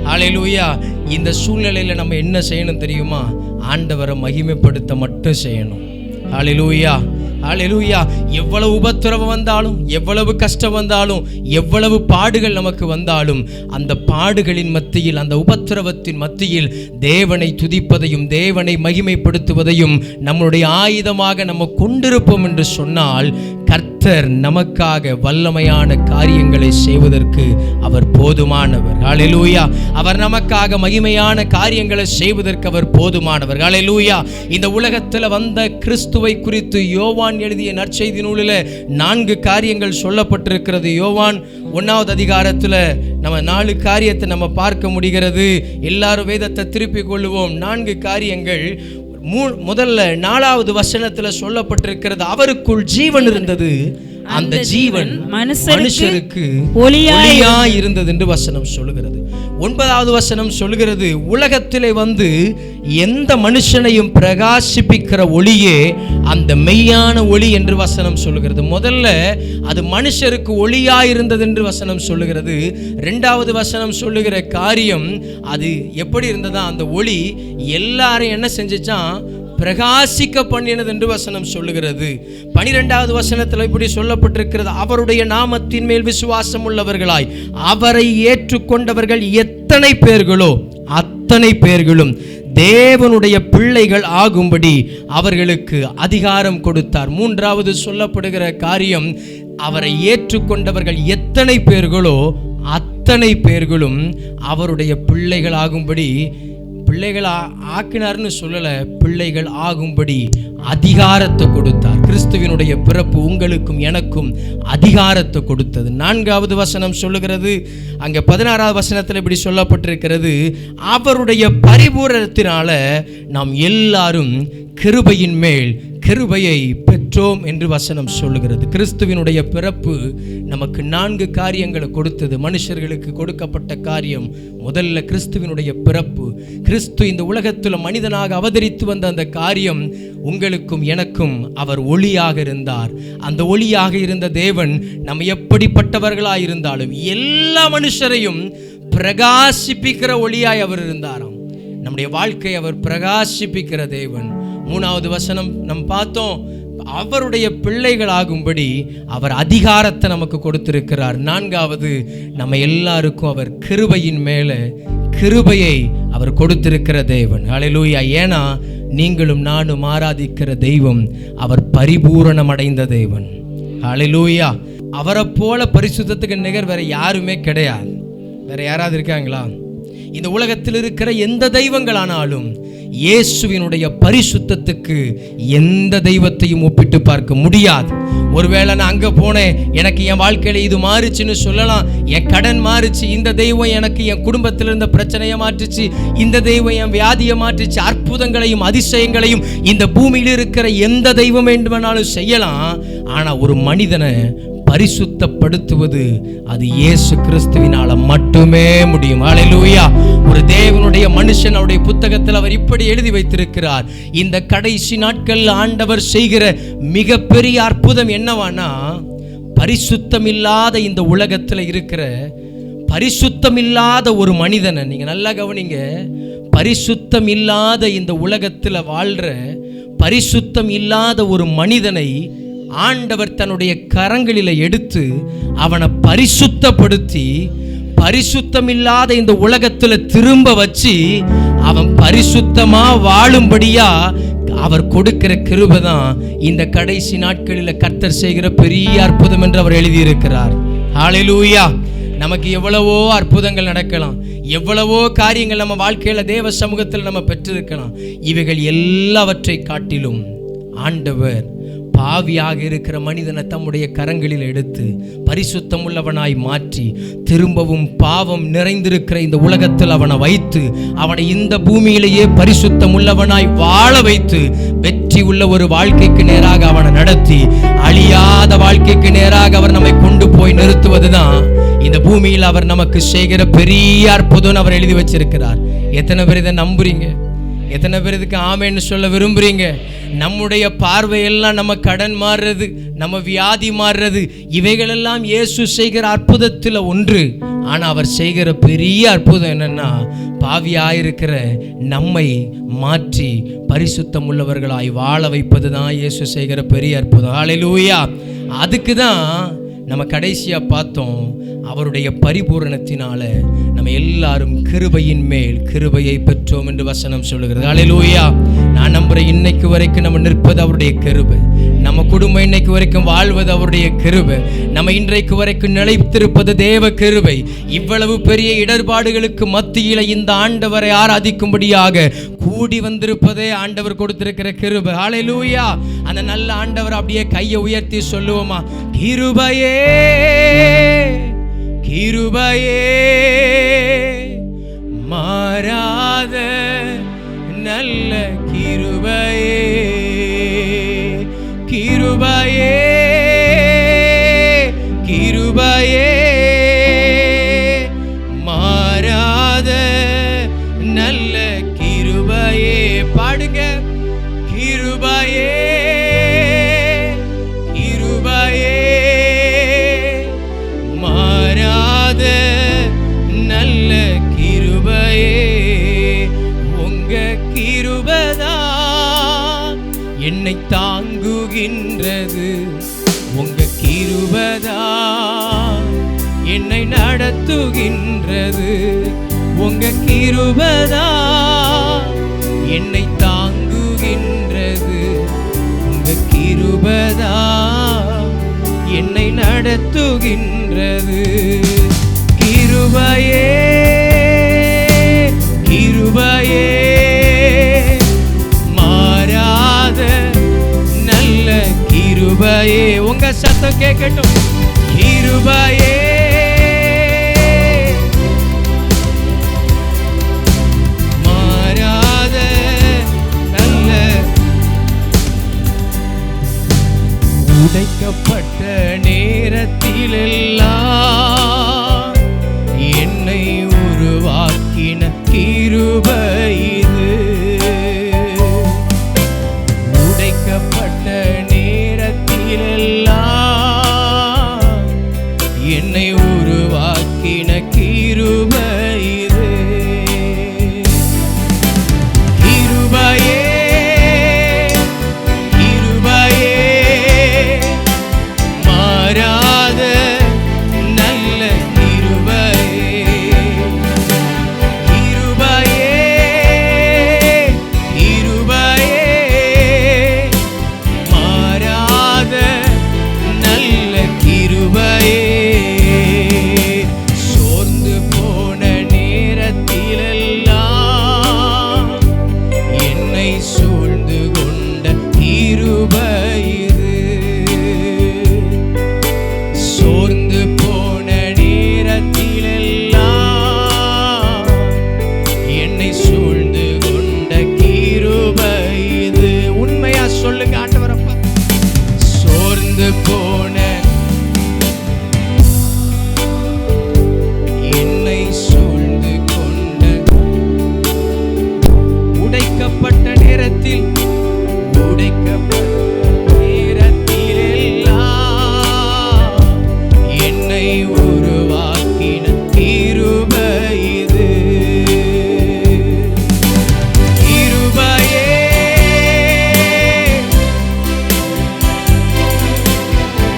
ஹல்லேலூயா. இந்த சூழ்நிலையில் நம்ம என்ன செய்யணும் தெரியுமா? ஆண்டவரை மகிமைப்படுத்த மட்டும் செய்யணும். ஹல்லேலூயா, ஹல்லேலூயா. எவ்வளவு உபத்திரவம் வந்தாலும், எவ்வளவு கஷ்டம் வந்தாலும், எவ்வளவு பாடுகள் நமக்கு வந்தாலும், அந்த பாடுகளின் மத்தியில், அந்த உபத்திரவத்தின் மத்தியில் தேவனை துதிப்பதையும் தேவனை மகிமைப்படுத்துவதையும் நம்முடைய ஆயுதமாக நம்ம கொண்டிருப்போம் என்று சொன்னால், கர்த்தர் நமக்காக வல்லமையான காரியங்களை செய்வதற்கு அவர் போதுமானவர். ஹல்லேலூயா. அவர் நமக்காக மகிமையான காரியங்களை செய்வதற்கு அவர் போதுமானவர். ஹல்லேலூயா. இந்த உலகத்தில் வந்த கிறிஸ்துவை குறித்து யோவான் எழுதிய நற்செய்தி நூலில் 4 காரியங்கள் சொல்லப்பட்டிருக்கிறது. யோவான் 1வது அதிகாரத்தில் நம்ம 4 காரியத்தை நம்ம பார்க்க முடிகிறது. எல்லாரும் வேதத்தை திருப்பிக் கொள்ளுவோம். 4 காரியங்கள். முதல்ல 4வது வசனத்தில் சொல்லப்பட்டிருக்கிறது, அவருக்குள் ஜீவன் இருந்தது, அந்த ஜீவன் மனுஷருக்கு ஒளியாய் இருந்தது என்று வசனம் சொல்லுகிறது. 9வது வசனம் சொல்லுகிறது, உலகத்திலே வந்து எந்த மனுஷனையும் பிரகாசிப்பிக்கிற ஒளியே அந்த மெய்யான ஒளி என்று வசனம் சொல்லுகிறது. முதல்ல அது மனுஷருக்கு ஒளியாய் இருந்தது என்று வசனம் சொல்லுகிறது. 2வது வசனம் சொல்லுகிற காரியம், அது எப்படி இருந்ததா, அந்த ஒளி எல்லாரையும் என்ன செஞ்சுச்சான், பிரகாசிக்க பண்ணினது என்று வசனம் சொல்லுகிறது. 12வது வசனத்தில் இப்படி சொல்லப்பட்டிருக்கிறது, அவருடைய நாமத்தின் மேல் விசுவாசம் உள்ளவர்களாய் அவரை ஏற்றுக்கொண்டவர்கள் எத்தனை பேர்களோ அத்தனை பேர்களும் தேவனுடைய பிள்ளைகள் ஆகும்படி அவர்களுக்கு அதிகாரம் கொடுத்தார். 3வது சொல்லப்படுகிற காரியம், அவரை ஏற்றுக்கொண்டவர்கள் எத்தனை பேர்களோ அத்தனை பேர்களும் அவருடைய பிள்ளைகள் ஆகும்படி, பிள்ளைகள் ஆக்கினார்னு சொல்லலை, பிள்ளைகள் ஆகும்படி அதிகாரத்தை கொடுத்தார். கிறிஸ்துவினுடைய பிறப்பு உங்களுக்கும் எனக்கும் அதிகாரத்தை கொடுத்தது. 4வது வசனம் சொல்லுகிறது, அங்கே 16வது வசனத்தில் இப்படி சொல்லப்பட்டிருக்கிறது, அவருடைய பரிபூரணத்தினால நாம் எல்லாரும் கிருபையின் மேல் கிருபையை பெற்றோம் என்று வசனம் சொல்லுகிறது. கிறிஸ்துவினுடைய பிறப்பு நமக்கு 4 காரியங்களை கொடுத்தது. மனுஷர்களுக்கு கொடுக்கப்பட்ட காரியம் முதல்ல கிறிஸ்துவினுடைய பிறப்பு. கிறிஸ்து இந்த உலகத்தில் மனிதனாக அவதரித்து வந்த அந்த காரியம், உங்களுக்கும் எனக்கும் அவர் ஒளியாக இருந்தார். அந்த ஒளியாக இருந்த தேவன் நம்ம எப்படிப்பட்டவர்களாக இருந்தாலும் எல்லா மனுஷரையும் பிரகாசிப்பிக்கிற ஒளியாய் அவர் இருந்தாராம். நம்முடைய வாழ்க்கை அவர் பிரகாசிப்பிக்கிற தேவன். 3வது வசனம் நம்ம பார்த்தோம், அவருடைய பிள்ளைகளாகும்படி அவர் அதிகாரத்தை நமக்கு கொடுத்திருக்கிறார். 4வது, நம்ம எல்லாருக்கும் அவர் கிருபையின் மேலே கிருபையை அவர் கொடுத்திருக்கிற தேவன். ஹல்லேலூயா. ஏன்னா நீங்களும் நானும் ஆராதிக்கிற தெய்வம் அவர் பரிபூரணம் அடைந்த தேவன். ஹல்லேலூயா. அவரை போல பரிசுத்தத்துக்கு நிகர் வேற யாருமே கிடையாது. வேற யாராவது இருக்காங்களா? இந்த உலகத்தில் இருக்கிற எந்த தெய்வங்களானாலும் இயேசுவினுடைய பரிசுத்தத்துக்கு எந்த தெய்வத்தையும் ஒப்பிட்டு பார்க்க முடியாது. ஒருவேளை நான் அங்கே போனேன், எனக்கு என் வாழ்க்கையில் இது மாறுச்சுன்னு சொல்லலாம். என் கடன் மாறுச்சு, இந்த தெய்வம் எனக்கு என் குடும்பத்தில் இருந்த பிரச்சனையை மாற்றுச்சு, இந்த தெய்வம் என் வியாதியை மாற்றுச்சு. அற்புதங்களையும் அதிசயங்களையும் இந்த பூமியில் இருக்கிற எந்த தெய்வம் வேண்டுமானாலும் செய்யலாம். ஆனால் ஒரு மனிதனை பரிசுத்தப்படுத்துவது அது இயேசு கிறிஸ்துவினால மட்டுமே முடியும். ஹல்லேலூயா. ஒரு தேவனுடைய மனுஷன் அவருடைய புத்தகத்தில் அவர் இப்படி எழுதி வைத்திருக்கிறார், இந்த கடைசி நாட்கள் ஆண்டவர் செய்கிற மிகப்பெரிய அற்புதம் என்னவானா, பரிசுத்தம் இல்லாத இந்த உலகத்தில் இருக்கிற பரிசுத்தம் இல்லாத ஒரு மனிதனை, நீங்க நல்லா கவனிங்க, பரிசுத்தம் இல்லாத இந்த உலகத்தில் வாழ்ற பரிசுத்தம் இல்லாத ஒரு மனிதனை ஆண்டவர் தன்னுடைய கரங்களில் எடுத்து அவனை பரிசுத்தப்படுத்தி பரிசுத்தம் இல்லாத இந்த உலகத்தில் திரும்ப வச்சு அவன் பரிசுத்தமா வாழும்படியா அவர் கொடுக்கிற கிருபை தான் இந்த கடைசி நாட்களில் கர்த்தர் செய்கிற பெரிய அற்புதம் என்று அவர் எழுதியிருக்கிறார். ஹல்லேலூயா. நமக்கு எவ்வளவோ அற்புதங்கள் நடக்கலாம், எவ்வளவோ காரியங்கள் நம்ம வாழ்க்கையில் தேவ சமூகத்தில் நம்ம பெற்றிருக்கலாம். இவைகள் எல்லாவற்றை காட்டிலும் ஆண்டவர் பாவியாக இருக்கிற மனிதனை தம்முடைய கரங்களில் எடுத்து பரிசுத்தம் உள்ளவனாய் மாற்றி திரும்பவும் பாவம் நிறைந்திருக்கிற இந்த உலகத்தில் அவனை வைத்து அவனை இந்த பூமியிலேயே பரிசுத்தம் உள்ளவனாய் வாழ வைத்து வெற்றி உள்ள ஒரு வாழ்க்கைக்கு நேராக அவனை நடத்தி அழியாத வாழ்க்கைக்கு நேராக அவர் நம்மை கொண்டு போய் நிறுத்துவதுதான் இந்த பூமியில் அவர் நமக்கு செய்கிற பெரிய அற்புதம் அவர் எழுதி வச்சிருக்கிறார். எத்தனை பேர் இதை நம்புறீங்க? எத்தனை பேர் இதுக்கு ஆமேன்னு சொல்ல விரும்புறீங்க? நம்முடைய பார்வையெல்லாம் நம்ம கடன் மாறுறது, நம்ம வியாதி மாறுறது, இவைகளெல்லாம் இயேசு செய்கிற அற்புதத்தில் ஒன்று. ஆனால் அவர் செய்கிற பெரிய அற்புதம் என்னன்னா, பாவியாயிருக்கிற நம்மை மாற்றி பரிசுத்தம் உள்ளவர்களாய் வாழ வைப்பது தான் இயேசு செய்கிற பெரிய அற்புதம். ஹல்லேலூயா. அதுக்கு தான் நம்ம கடைசியாக பார்த்தோம், அவருடைய பரிபூரணத்தினால நம்ம எல்லாரும் கிருபையின் மேல் கிருபையை பெற்றோம் என்று வசனம் சொல்லுகிறது. ஹல்லேலூயா. நான் நம்புறேன், இன்னைக்கு வரைக்கும் நம்ம நிற்பது அவருடைய கிருபை, நம்ம குடும்பம் இன்னைக்கு வரைக்கும் வாழ்வது அவருடைய கிருபை, நம்ம இன்றைக்கு வரைக்கும் நிலைத்திருப்பது தேவ கிருபை. இவ்வளவு பெரிய இடர்பாடுகளுக்கு மத்தியில் இந்த ஆண்டவரை ஆராதிக்கும்படியாக கூடி வந்திருப்பதே ஆண்டவர் கொடுத்திருக்கிற கிருபை. ஹல்லேலூயா. அந்த நல்ல ஆண்டவர் அப்படியே கையை உயர்த்தி சொல்லுவோமா? கிருபையே கிருபையே மாறாத நல்ல கிருபையே, கிருபையே கிருபையே மாறாத நல்ல கிருபையே. பாடுங்க. கிருபையே கிருபையே மாறாத நல்ல கிருபையே. உங்க கிருபைதான் என்னை தாங்குகின்றது, உங்க கிருபைதான் என்னை நடத்துகின்றது, உங்க கிருபைதான் என்னை தாங்குகின்றது, உங்க கிருபைதான் என்னை நடத்துகின்றது. கிருபையே கிருபையே மாறாத நல்ல கிருபையே. உங்க சத்தம் கேட்கட்டும். கிருபையே மாறாத நல்ல. உடைக்கப்பட்ட நேரத்திலெல்லாம் என்னை உருவாக்கின கிருபை இது. உடைக்கப்பட்ட நேரத்திலெல்லாம் என்னை உருவாக்கின கிருபை இது. கிருபையே கிருபையே மாறாத நல்ல கிருபையே. கிருபையே கிருபையே மாறாத நல்ல கிருபையே. சோர்ந்து போன நேரத்திலெல்லாம் என்னை சூழ்ந்து கொண்ட கிருபை இது. சோர்ந்து போன நேரத்திலெல்லாம் என்னை சூழ்ந்து கொண்ட கிருபை இது. உண்மையா சொல்லுங்க ஆண்டவரப்பா. சோர்ந்து போன என்னை சூழ்ந்து கொண்ட, உடைக்கப்பட்ட நேரத்தில் உடைக்கப்பட்ட நேரத்திலெல்லாம் என்னை உருவாக்கின கிருபை இது. கிருபையே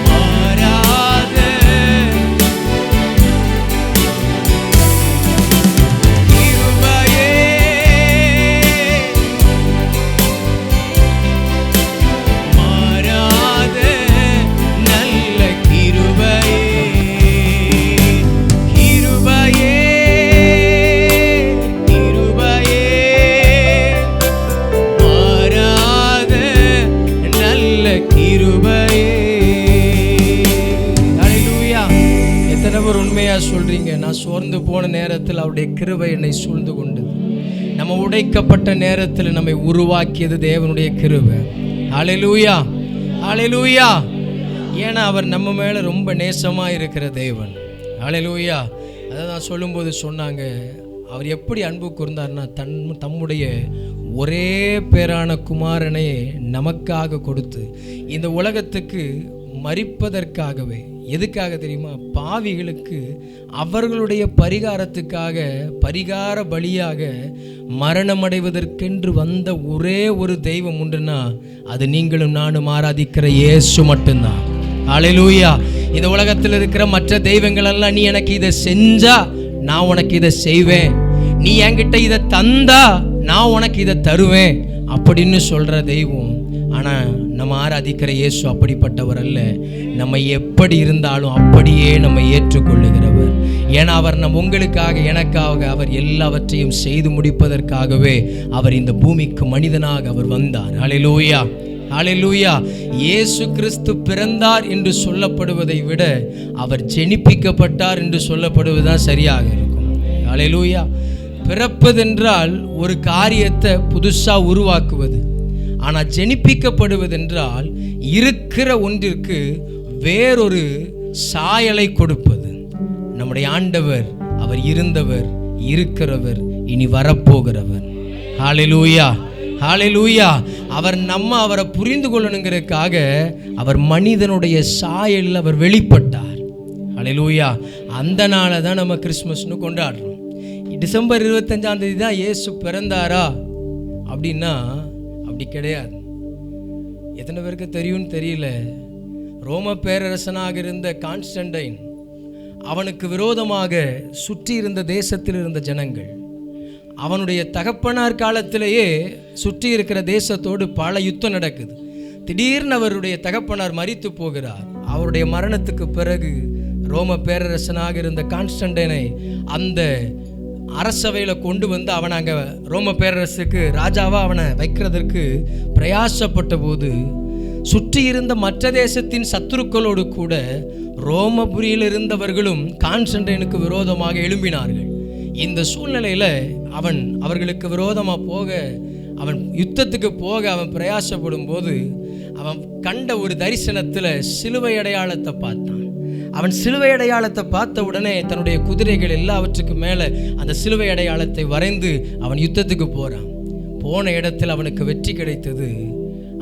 மாறாத கிருபையே நான் சோர்ந்து போன நேரத்தில் அவருடைய கிருபை என்னை சூழ்ந்து கொண்டது. நம்ம உடைக்கப்பட்ட நேரத்தில் நம்மை உருவாக்கியது தேவனுடைய கிருபை. ஹல்லேலூயா, ஹல்லேலூயா. ஏன்னா அவர் நம்ம மேலே ரொம்ப நேசமாக இருக்கிற தேவன். ஹல்லேலூயா. அதை நான் சொல்லும்போது சொன்னாங்க, அவர் எப்படி அன்பு கூர்ந்தார்னா தம்முடைய ஒரே பேரான குமாரனை நமக்காக கொடுத்து இந்த உலகத்துக்கு மரிப்பதற்காகவே. எதுக்காக தெரியுமா? பாவிகளுக்கு அவர்களுடைய பரிகாரத்துக்காக, பரிகார பலியாக மரணமடைவதற்கென்று வந்த ஒரே ஒரு தெய்வம் உண்டுன்னா அது நீங்களும் நானும் ஆராதிக்கிற இயேசு மட்டும்தான். ஹல்லேலூயா. இந்த உலகத்தில் இருக்கிற மற்ற தெய்வங்கள் எல்லாம், நீ எனக்கு இதை செஞ்சா நான் உனக்கு இதை செய்வேன், நீ என்கிட்ட இதை தந்தா நான் உனக்கு இதை தருவேன் அப்படின்னு சொல்ற தெய்வம். ஆனால் நம்ம ஆராதிக்கிற இயேசு அப்படிப்பட்டவர் அல்ல. நம்ம எப்படி இருந்தாலும் அப்படியே நம்ம ஏற்றுக்கொள்ளுகிறவர். ஏன்னா அவர் உங்களுக்காக, எனக்காக அவர் எல்லாவற்றையும் செய்து முடிப்பதற்காகவே அவர் இந்த பூமிக்கு மனிதனாக அவர் வந்தார். ஹல்லேலூயா, ஹல்லேலூயா. இயேசு கிறிஸ்து பிறந்தார் என்று சொல்லப்படுவதை விட அவர் ஜெனிப்பிக்கப்பட்டார் என்று சொல்லப்படுவதுதான் சரியாக இருக்கும். ஹல்லேலூயா. பிறப்பதென்றால் ஒரு காரியத்தை புதுசாக உருவாக்குவது. ஆனால் ஜெனிப்பிக்கப்படுவதென்றால் இருக்கிற ஒன்றிற்கு வேறொரு சாயலை கொடுப்பது. நம்முடைய ஆண்டவர் அவர் இருந்தவர், இருக்கிறவர், இனி வரப்போகிறவர். ஹல்லேலூயா, ஹல்லேலூயா. அவரை புரிந்து கொள்ளணுங்கிறதுக்காக அவர் மனிதனுடைய சாயலில் அவர் வெளிப்பட்டார். ஹல்லேலூயா. அந்த நாளை தான் நம்ம கிறிஸ்மஸ்னு கொண்டாடுறோம். டிசம்பர் 25 தான் இயேசு பிறந்தாரா அப்படின்னா அப்படி கிடையாது. எத்தனை பேருக்கு தெரியும்னு தெரியல, ரோம பேரரசனாக இருந்த கான்ஸ்டன்டைன், அவனுக்கு விரோதமாக சுற்றி இருந்த தேசத்தில் இருந்த ஜனங்கள், அவனுடைய தகப்பனார் காலத்திலேயே சுற்றி இருக்கிற தேசத்தோடு பல யுத்தம் நடக்குது. திடீர்னு அவருடைய தகப்பனார் மரித்து போகிறார். அவருடைய மரணத்துக்கு பிறகு ரோம பேரரசனாக இருந்த கான்ஸ்டன்டைனை அந்த அரசவையில் கொண்டு வந்து அவனை அங்கே ரோம பேரரசுக்கு ராஜாவாக அவனை வைக்கிறதற்கு பிரயாசப்பட்ட போது சுற்றி இருந்த மற்ற தேசத்தின் சத்துருக்களோடு கூட ரோமபுரியில் இருந்தவர்களும் கான்ஸ்டன்டைனுக்கு விரோதமாக எழும்பினார்கள். இந்த சூழ்நிலையில் அவர்களுக்கு விரோதமாக அவன் யுத்தத்துக்கு போக அவன் பிரயாசப்படும் போது அவன் கண்ட ஒரு தரிசனத்தில் சிலுவை அடையாளத்தை பார்த்தான். அவன் சிலுவை அடையாளத்தை பார்த்த உடனே தன்னுடைய குதிரைகள் எல்லாவற்றுக்கும் மேலே அந்த சிலுவை அடையாளத்தை வரைந்து அவன் யுத்தத்துக்கு போகிறான். போன இடத்தில் அவனுக்கு வெற்றி கிடைத்தது.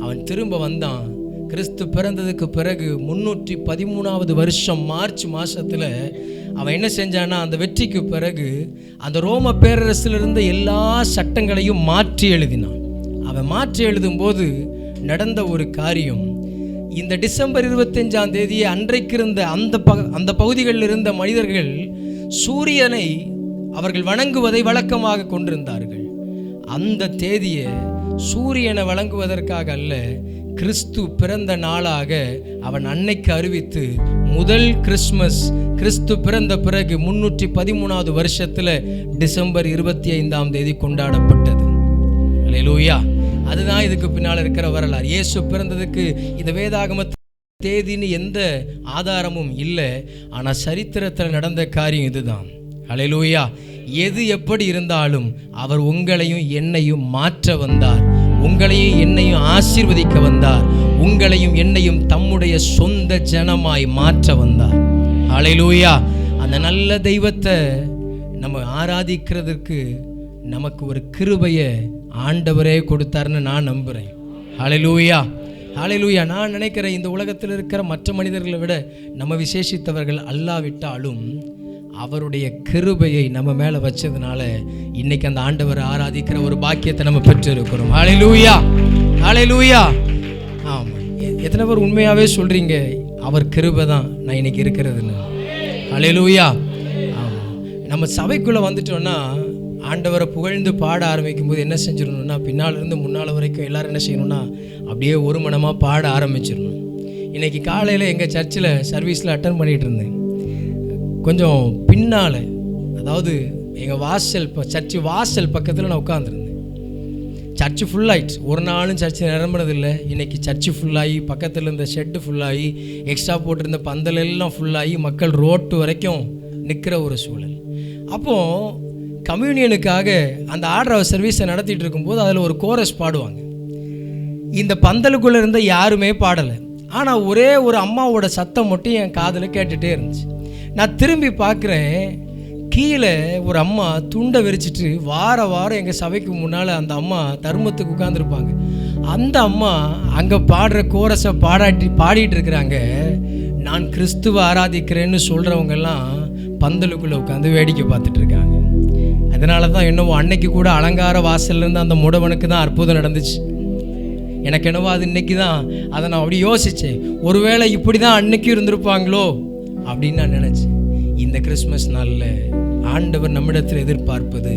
அவன் திரும்ப வந்தான். கிறிஸ்து பிறந்ததுக்கு பிறகு 313வது வருஷம் மார்ச் மாதத்தில் அவன் என்ன செஞ்சான்னா, அந்த வெற்றிக்கு பிறகு அந்த ரோம பேரரசில் இருந்த எல்லா சட்டங்களையும் மாற்றி எழுதினான். அவன் மாற்றி எழுதும்போது நடந்த ஒரு காரியம், இந்த டிசம்பர் 25 அன்றைக்கு இருந்த அந்த பகுதிகளில் இருந்த மனிதர்கள் சூரியனை அவர்கள் வணங்குவதை வழக்கமாக கொண்டிருந்தார்கள். அந்த தேதியை சூரியனை வணங்குவதற்காக அல்ல, கிறிஸ்து பிறந்த நாளாக அவன் அன்னைக்கு அறிவித்து முதல் கிறிஸ்மஸ் கிறிஸ்து பிறந்த பிறகு 313வது வருஷத்தில் டிசம்பர் 25 கொண்டாடப்பட்டது. அல்லேலூயா. அதுதான் இதுக்கு பின்னால் இருக்கிற வரலாறு. இயேசு பிறந்ததுக்கு இந்த வேதாகம தேதின்னு எந்த ஆதாரமும் இல்லை. ஆனால் சரித்திரத்தில் நடந்த காரியம் இதுதான். அல்லேலூயா. எது எப்படி இருந்தாலும் அவர் உங்களையும் என்னையும் மாற்ற வந்தார். உங்களையும் என்னையும் ஆசீர்வதிக்க வந்தார். உங்களையும் என்னையும் தம்முடைய சொந்த ஜனமாய் மாற்ற வந்தார். அல்லேலூயா. அந்த நல்ல தெய்வத்தை நம்ம ஆராதிக்கிறதுக்கு நமக்கு ஒரு கிருபையை ஆண்டவரே கொடுத்தாருன்னு நான் நம்புகிறேன். அல்லேலூயா, அல்லேலூயா. நான் நினைக்கிறேன், இந்த உலகத்தில் இருக்கிற மற்ற மனிதர்களை விட நம்ம விசேஷித்தவர்கள் அல்லாவிட்டாலும் அவருடைய கிருபையை நம்ம மேலே வச்சதுனால இன்னைக்கு அந்த ஆண்டவரை ஆராதிக்கிற ஒரு பாக்கியத்தை நம்ம பெற்று இருக்கிறோம். அல்லேலூயா, அல்லேலூயா. ஆமாம், எத்தனை பேர் உண்மையாகவே சொல்கிறீங்க அவர் கிருபை தான் நான் இன்னைக்கு இருக்கிறதுன்னு? அல்லேலூயா. ஆமாம், நம்ம சபைக்குள்ளே வந்துட்டோன்னா ஆண்டவரை புகழ்ந்து பாட ஆரம்பிக்கும் போது என்ன செஞ்சிடணும்னா, பின்னால் இருந்து முன்னால் வரைக்கும் எல்லோரும் என்ன செய்யணும்னா அப்படியே ஒரு மனமாக பாட ஆரம்பிச்சிடணும். இன்றைக்கி காலையில் எங்கள் சர்ச்சில் சர்வீஸில் அட்டன் பண்ணிகிட்டு இருந்தேன். கொஞ்சம் பின்னால், அதாவது எங்கள் வாசல் சர்ச்சு வாசல் பக்கத்தில் நான் உட்காந்துருந்தேன். சர்ச்சு ஃபுல்லாகிடுச்சு. ஒரு நாளும் சர்ச்சு நிரம்பினதில்லை. இன்றைக்கி சர்ச்சு ஃபுல்லாகி, பக்கத்தில் இருந்த ஷெட்டு ஃபுல்லாகி, எக்ஸ்ட்ரா போட்டிருந்த பந்தல் எல்லாம் ஃபுல்லாகி, மக்கள் ரோட்டு வரைக்கும் நிற்கிற ஒரு சூழல். அப்போது கம்யூனியனுக்காக அந்த ஆர்டர் சர்வீஸை நடத்திட்டு இருக்கும்போது அதில் ஒரு கோரஸ் பாடுவாங்க. இந்த பந்தலுக்குள்ளே இருந்த யாருமே பாடலை. ஆனால் ஒரே ஒரு அம்மாவோட சத்தம் மட்டும் என் காதில் கேட்டுகிட்டே இருந்துச்சு. நான் திரும்பி பார்க்குறேன், கீழே ஒரு அம்மா துண்டை விரிச்சிட்டு வாரம் எங்கள் சபைக்கு முன்னால் அந்த அம்மா தர்மத்துக்கு உட்காந்துருப்பாங்க. அந்த அம்மா அங்கே பாடுற கோரஸை பாடிட்டு இருக்கிறாங்க. நான் கிறிஸ்துவ ஆராதிக்கிறேன்னு சொல்கிறவங்கெல்லாம் பந்தலுக்குள்ளே உட்காந்து வேடிக்கை பார்த்துட்டு இருக்காங்க. அதனால தான் என்னவோ அன்னைக்கு கூட அலங்கார வாசல்லேருந்து அந்த முடவனுக்கு தான் அற்புதம் நடந்துச்சு. எனக்கு என்னவோ அது இன்னைக்கு தான் அதை நான் அப்படி யோசித்தேன். ஒருவேளை இப்படி தான் அன்னைக்கும் இருந்திருப்பாங்களோ அப்படின்னு நான் நினச்சேன். இந்த கிறிஸ்மஸ் நாளில் ஆண்டவர் நம்மிடத்தில் எதிர்பார்ப்பது,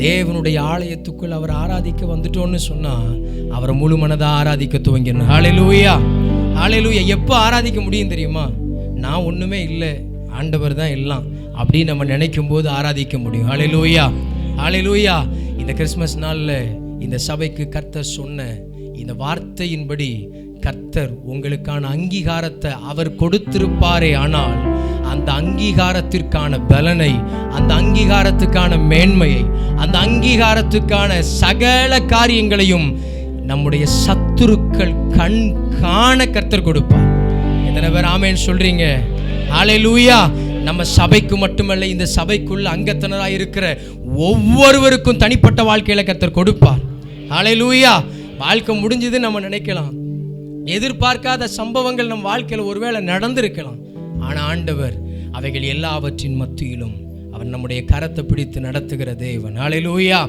தேவனுடைய ஆலயத்துக்குள் அவர் ஆராதிக்க வந்துட்டோன்னு சொன்னால் அவரை முழு மனதாக ஆராதிக்க துவங்கிடணும். ஹல்லேலூயா, ஹல்லேலூயா. எப்போ ஆராதிக்க முடியும் தெரியுமா? நான் ஒன்றுமே இல்லை, ஆண்டவர் தான் எல்லாம் அப்படின்னு நம்ம நினைக்கும் போது ஆராதிக்க முடியும். ஹல்லேலூயா, ஹல்லேலூயா. இந்த கிறிஸ்மஸ் நாளில் இந்த சபைக்கு கர்த்தர் சொன்ன இந்த வார்த்தையின்படி கர்த்தர் உங்களுக்கான அங்கீகாரத்தை அவர் கொடுத்திருப்பாரே, ஆனால் அந்த அங்கீகாரத்திற்கான பலனை, அந்த அங்கீகாரத்துக்கான மேன்மையை, அந்த அங்கீகாரத்துக்கான சகல காரியங்களையும் நம்முடைய சத்துருக்கள் கண் காண கர்த்தர் கொடுப்பார். எத்தனை பேர் ஆமென் சொல்றீங்க? ஹல்லேலூயா. நம்ம சபைக்கு மட்டுமல்ல, இந்த சபைக்குள்ள அங்கத்தினராக இருக்கிற ஒவ்வொருவருக்கும் தனிப்பட்ட வாழ்க்கையில கர்த்தர் கொடுப்பார். ஹல்லேலூயா. வாழ்க்கை முடிஞ்சது நம்ம நினைக்கலாம், எதிர்பார்க்காத சம்பவங்கள் நம் வாழ்க்கையில் ஒருவேளை நடந்திருக்கலாம். ஆனால் ஆண்டவர் அவைகள் எல்லாவற்றின் மத்தியிலும் அவர் நம்முடைய கரத்தை பிடித்து நடத்துகிற தேவன். ஹல்லேலூயா,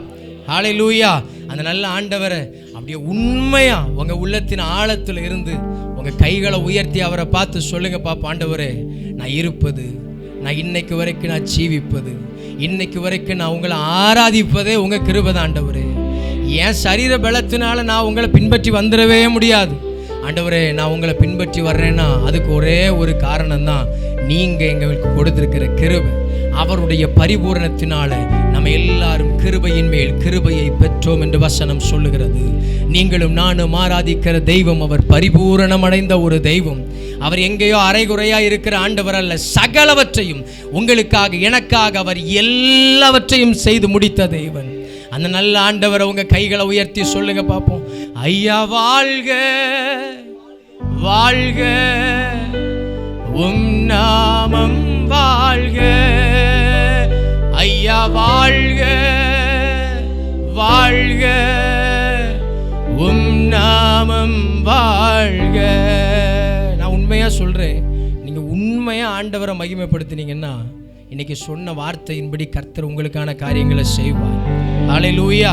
ஹல்லேலூயா. அந்த நல்ல ஆண்டவரை அப்படியே உண்மையா உங்க உள்ளத்தின் ஆழத்தில் இருந்து உங்க கைகளை உயர்த்தி அவரை பார்த்து சொல்லுங்க, பாப்பா, ஆண்டவரே, நான் இருப்பது, நான் இன்னைக்கு வரைக்கும் நான் ஜீவிப்பது, இன்னைக்கு வரைக்கும் நான் உங்களை ஆராதிப்பதே உங்க கிருபை தான் ஆண்டவரே. என் சரீர பலத்தினால நான் உங்களை பின்பற்றி வந்துடவே முடியாது ஆண்டவரே. நான் உங்களை பின்பற்றி வர்றேன்னா அதுக்கு ஒரே ஒரு காரணம் தான், நீங்கள் எங்களுக்கு கொடுத்திருக்கிற கிருபை. அவருடைய பரிபூரணத்தினால நம்ம எல்லாரும் கிருபையின் மேல் கிருபையை பெற்றோம் என்று வசனம் சொல்லுகிறது. நீங்களும் நானும் ஆராதிக்கிற தெய்வம் அவர் பரிபூரணம் அடைந்த ஒரு தெய்வம். அவர் எங்கேயோ அரைகுறையா இருக்கிற ஆண்டவர் அல்ல, சகலவற்றையும் உங்களுக்காக எனக்காக அவர் எல்லாவற்றையும் செய்து முடித்த தெய்வன். அந்த நல்ல ஆண்டவரை உங்க கைகளை உயர்த்தி சொல்லுங்க பார்ப்போம். ஐயா வாழ்க, வாழ்க, உம் நாமம் வாழ்க. ஐயா வாழ்க, வாழ்க, உம் நாமம் வாழ்க. நான் உண்மையா சொல்றேன், நீங்க உண்மையா ஆண்டவரை மகிமைப்படுத்தினீங்கன்னா இன்னைக்கு சொன்ன வார்த்தையின்படி கர்த்தர் உங்களுக்கான காரியங்களை செய்வார். ஹல்லேலூயா.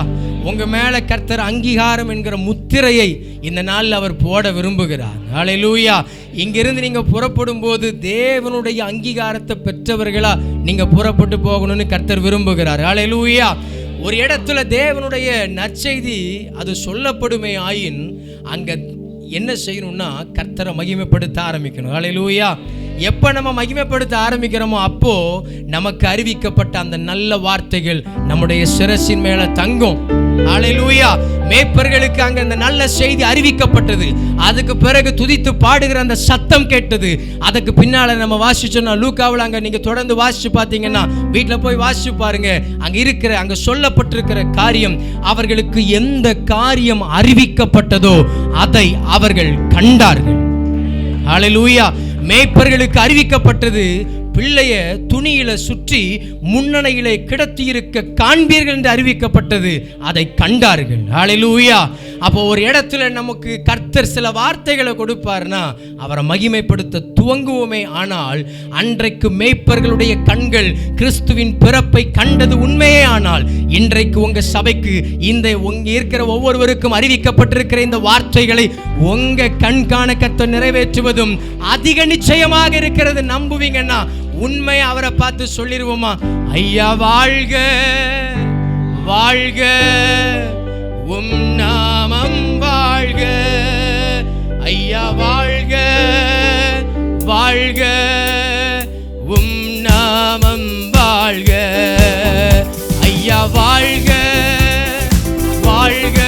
உங்க மேல கர்த்தர் அங்கீகாரம் என்கிற முத்திரையை இந்த நாளில் அவர் போட விரும்புகிறார். ஹல்லேலூயா. இங்கிருந்து நீங்க புறப்படும் போது தேவனுடைய அங்கீகாரத்தை பெற்றவர்களா நீங்க புறப்பட்டு போகணும்னு கர்த்தர் விரும்புகிறார். ஹல்லேலூயா. ஒரு இடத்துல தேவனுடைய நற்செய்தி அது சொல்லப்படுமே ஆயின் அங்க என்ன செய்யணும்னா கர்த்தரை மகிமைப்படுத்த ஆரம்பிக்கணும். ஹல்லேலூயா. எப்போ நம்ம மகிமைப்படுத்த ஆரம்பிக்கிறோமோ அப்போ நமக்கு அறிவிக்கப்பட்ட அந்த நல்ல வார்த்தைகள் நம்முடைய சிரசின் மேல தங்கும். ஹல்லேலூயா. மேய்ப்பர்களுக்கு அங்க அந்த நல்ல செய்தி அறிவிக்கப்பட்டது. அதுக்கு பிறகு துதித்து பாடுகிற அந்த சத்தம் கேட்டது. அதுக்கு பின்னால நம்ம வாசிச்சோம்னா லூக்காவில் அங்க நீங்க தொடர்ந்து வாசிச்சு பார்த்தீங்கன்னா, வீட்டில் போய் வாசிச்சு பாருங்க, அங்க இருக்கிற அங்க சொல்லப்பட்டிருக்கிற காரியம், அவர்களுக்கு எந்த காரியம் அறிவிக்கப்பட்டதோ அதை அவர்கள் கண்டார்கள். ஹல்லேலூயா. மேய்ப்பர்களுக்கு அறிவிக்கப்பட்டது, பிள்ளைய துணியில சுற்றி முன்னணையிலே கிடத்தி இருக்க காண்பீர்கள் என்று அறிவிக்கப்பட்டது. அதை கண்டார்கள். ஹல்லேலூயா. அப்போ ஒரு இடத்துல நமக்கு கர்த்தர் சில வார்த்தைகளை கொடுப்பார்னா அவரை மகிமைப்படுத்த துவங்குவோமே. ஆனால் அன்றைக்கு மேய்ப்பர்களுடைய கண்கள் கிறிஸ்துவின் பிறப்பை கண்டது உண்மையே. ஆனால் இன்றைக்கு உங்க சபைக்கு இந்த உங்க இருக்கிற ஒவ்வொருவருக்கும் அறிவிக்கப்பட்டிருக்கிற இந்த வார்த்தைகளை உங்க கண்காண கர்த்தர் நிறைவேற்றுவதும் அதிக நிச்சயமாக இருக்கிறது. நம்புவீங்கன்னா உண்மை அவரை பார்த்து சொல்லிடுவோமா? ஐயா வாழ்க, வாழ்க, உம் நாமம் வாழ்க. ஐயா வாழ்க, வாழ்க, உம் நாமம் வாழ்க. ஐயா வாழ்க, வாழ்க,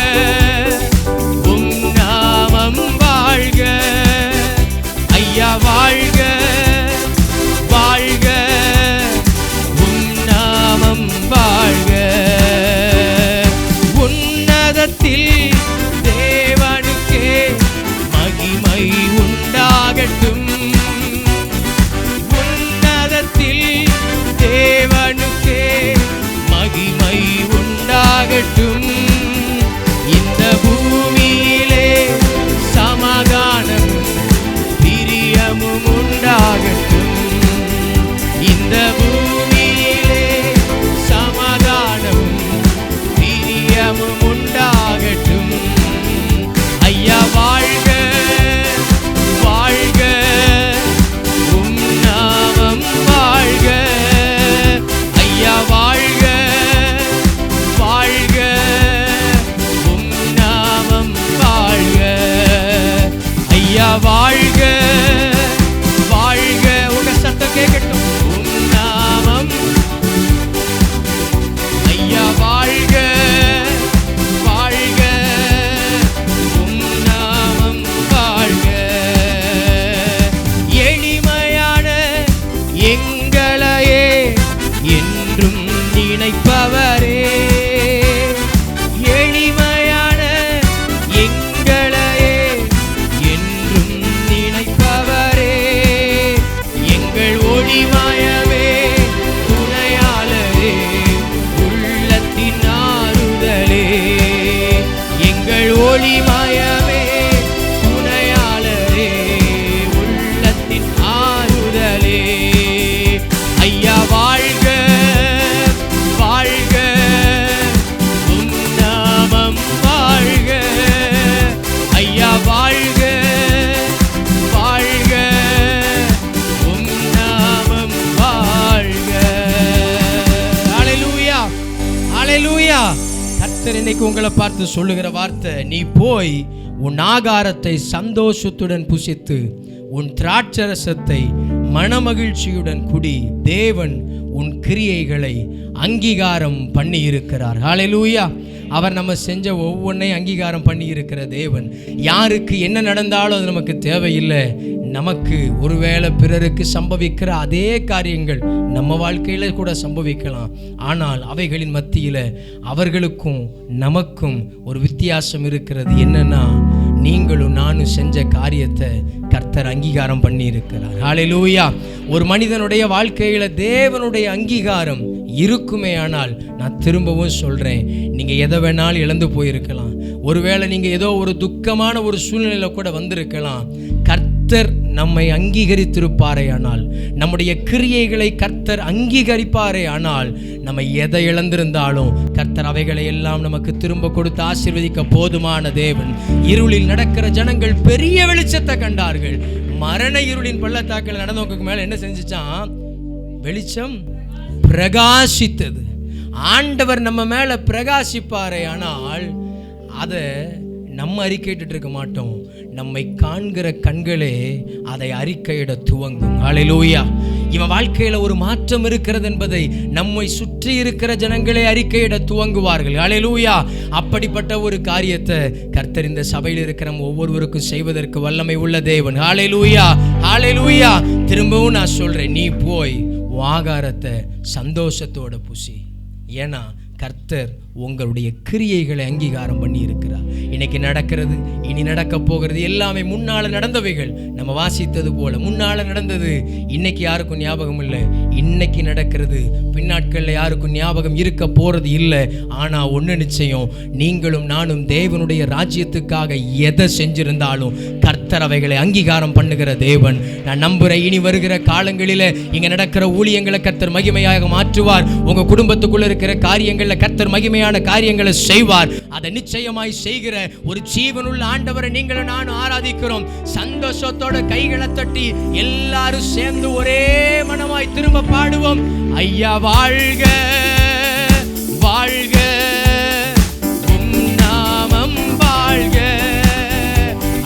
உம் நாமம் வாழ்க. ஐயா வாழ்க, வாழ்க, உம் நாமம் உன்னதத்தில் தேவனுக்கே மகிமை உண்டாகட்டும். உன்னதத்தில் தேவனுக்கே மகிமை உண்டாகட்டும். இந்த பூமியிலே சமாதானமும் பிரியமும் உண்டாகட்டும். இந்த பூமியிலே சமாதானமும் பிரியமும் உண்டாகட்டும். ஐயா வாழ்க வாழ்க, உம் நாமம் வாழ்க. ஐயா வாழ்க வாழ்க, உம் நாமம் வாழ்க. ஐயா வாழ்க வாழ்க, உங்க சத்தம் கேட்கட்டும். உம் நாமம் ஐயா வாழ்க வாழ்க, உம் நாமம் வாழ்க. எளிமையான எங்களையே என்றும் நினைப்பவரே, எளிமையான எங்களையே என்றும் நினைப்பவரே, எங்கள் ஒளிமயமே துணையாளரே, உள்ளத்தின் ஆறுதலே. எங்கள் ஒளிமயமே துணையாளரே, உள்ளத்தின் ஆறுதலே. ஐயா வாழ்க வாழ்க, உம் நாமம் வாழ்க. ஐயா வாழ்க வாழ்க, உம் நாமம் வாழ்க. ஹல்லேலூயா ஹல்லேலூயா. கர்த்தர் இன்னைக்கு உங்களை பார்த்து சொல்லுகிற வார்த்தை, நீ போய் உன் ஆகாரத்தை சந்தோஷத்துடன் புசித்து உன் திராட்சரசத்தை மனமகிழ்ச்சியுடன் குடி. தேவன் உன் கிரியைகளை அங்கீகாரம் பண்ணி இருக்கிறார். ஹல்லேலூயா. அவர் நம்ம செஞ்ச ஒவ்வொன்றையும் அங்கீகாரம் பண்ணி இருக்கிற தேவன். யாருக்கு என்ன நடந்தாலும் அது நமக்கு தேவையில்லை. நமக்கு ஒருவேளை பிறருக்கு சம்பவிக்கிற அதே காரியங்கள் நம்ம வாழ்க்கையில கூட சம்பவிக்கலாம். ஆனால் அவைகளின் மத்தியில் அவர்களுக்கும் நமக்கும் ஒரு வித்தியாசம் இருக்கிறது. என்னன்னா, நீங்களும் நானும் செஞ்ச காரியத்தை கர்த்தர் அங்கீகாரம் பண்ணி இருக்கிறார். ஹல்லேலூயா. ஒரு மனிதனுடைய வாழ்க்கையில தேவனுடைய அங்கீகாரம் இருக்குமே ஆனால், நான் திரும்பவும் சொல்றேன், நீங்க எதை வேணாலும் இழந்து போயிருக்கலாம். ஒருவேளை நீங்க ஏதோ ஒரு துக்கமான ஒரு சூழ்நிலையில கூட வந்திருக்கலாம். கர்த்தர் நம்மை அங்கீகரித்திருப்பாரே ஆனால், நம்முடைய கிரியைகளை கர்த்தர் அங்கீகரிப்பாரே ஆனால், நம்ம எதை இழந்திருந்தாலும் கர்த்தர் அவைகளை எல்லாம் நமக்கு திரும்ப கொடுத்து ஆசீர்வதிக்க போதுமான தேவன். இருளில் நடக்கிற ஜனங்கள் பெரிய வெளிச்சத்தை கண்டார்கள். மரண இருளின் பள்ளத்தாக்கில் நடந்தவங்களுக்கு மேல என்ன செஞ்சுச்சான்? வெளிச்சம் பிரகாசித்தது. ஆண்டவர் நம்ம மேல பிரகாசிப்பாரே ஆனால், அதை நம்ம அறிக்கையிட்டு இருக்க மாட்டோம். நம்மை காண்கிற கண்களே அதை அறிக்கையிட துவங்கும். ஹல்லேலூயா. இவன் வாழ்க்கையில ஒரு மாற்றம் இருக்கிறது என்பதை நம்மை சுற்றி இருக்கிற ஜனங்களே அறிக்கையிட துவங்குவார்கள். ஹல்லேலூயா. அப்படிப்பட்ட ஒரு காரியத்தை கர்த்தர் இந்த சபையில் இருக்கிற ஒவ்வொருவருக்கும் செய்வதற்கு வல்லமை உள்ள தேவன். ஹல்லேலூயா ஹல்லேலூயா. திரும்பவும் நான் சொல்றேன், நீ போய் ஆகாரத்தை சந்தோஷத்தோட புசி. ஏன்னா கர்த்தர் உங்களுடைய கிரியைகளை அங்கீகாரம் பண்ணி இருக்கிறார். இன்னைக்கு நடக்கிறது, இனி நடக்க போகிறது எல்லாமே முன்னால நடந்தவைகள். நம்ம வாசித்தது போல முன்னால நடந்தது இன்னைக்கு யாருக்கும் ஞாபகம் இல்லை. இன்னைக்கு நடக்கிறது பின்னாட்களில் யாருக்கும் ஞாபகம் இருக்க போறது இல்லை. ஆனா ஒண்ணு நிச்சயம், நீங்களும் நானும் தேவனுடைய ராஜ்யத்துக்காக எதை செஞ்சிருந்தாலும் கர்த்தர் அவைகளை அங்கீகாரம் பண்ணுகிற தேவன். நான் நம்புறேன், இனி வருகிற காலங்களில இங்க நடக்கிற ஊழியங்களை கர்த்தர் மகிமையாக மாற்றுவார். உங்க குடும்பத்துக்குள்ள இருக்கிற காரியங்கள்ல கர்த்தர் மகிமையான காரியங்களை செய்வார். அதை நிச்சயமாய் செய்கிற ஒரு ஜீவனுள்ள ஆண்டவரை நீங்களும் நானும் ஆராதிக்கிறோம். சந்தோஷத்தோட கைகளை தட்டி எல்லாரும் சேர்ந்து ஒரே மனமாய் திரும்ப பாடுவோம். ஐயா வாழ்க வாழ்க, உம் நாமம் வாழ்க.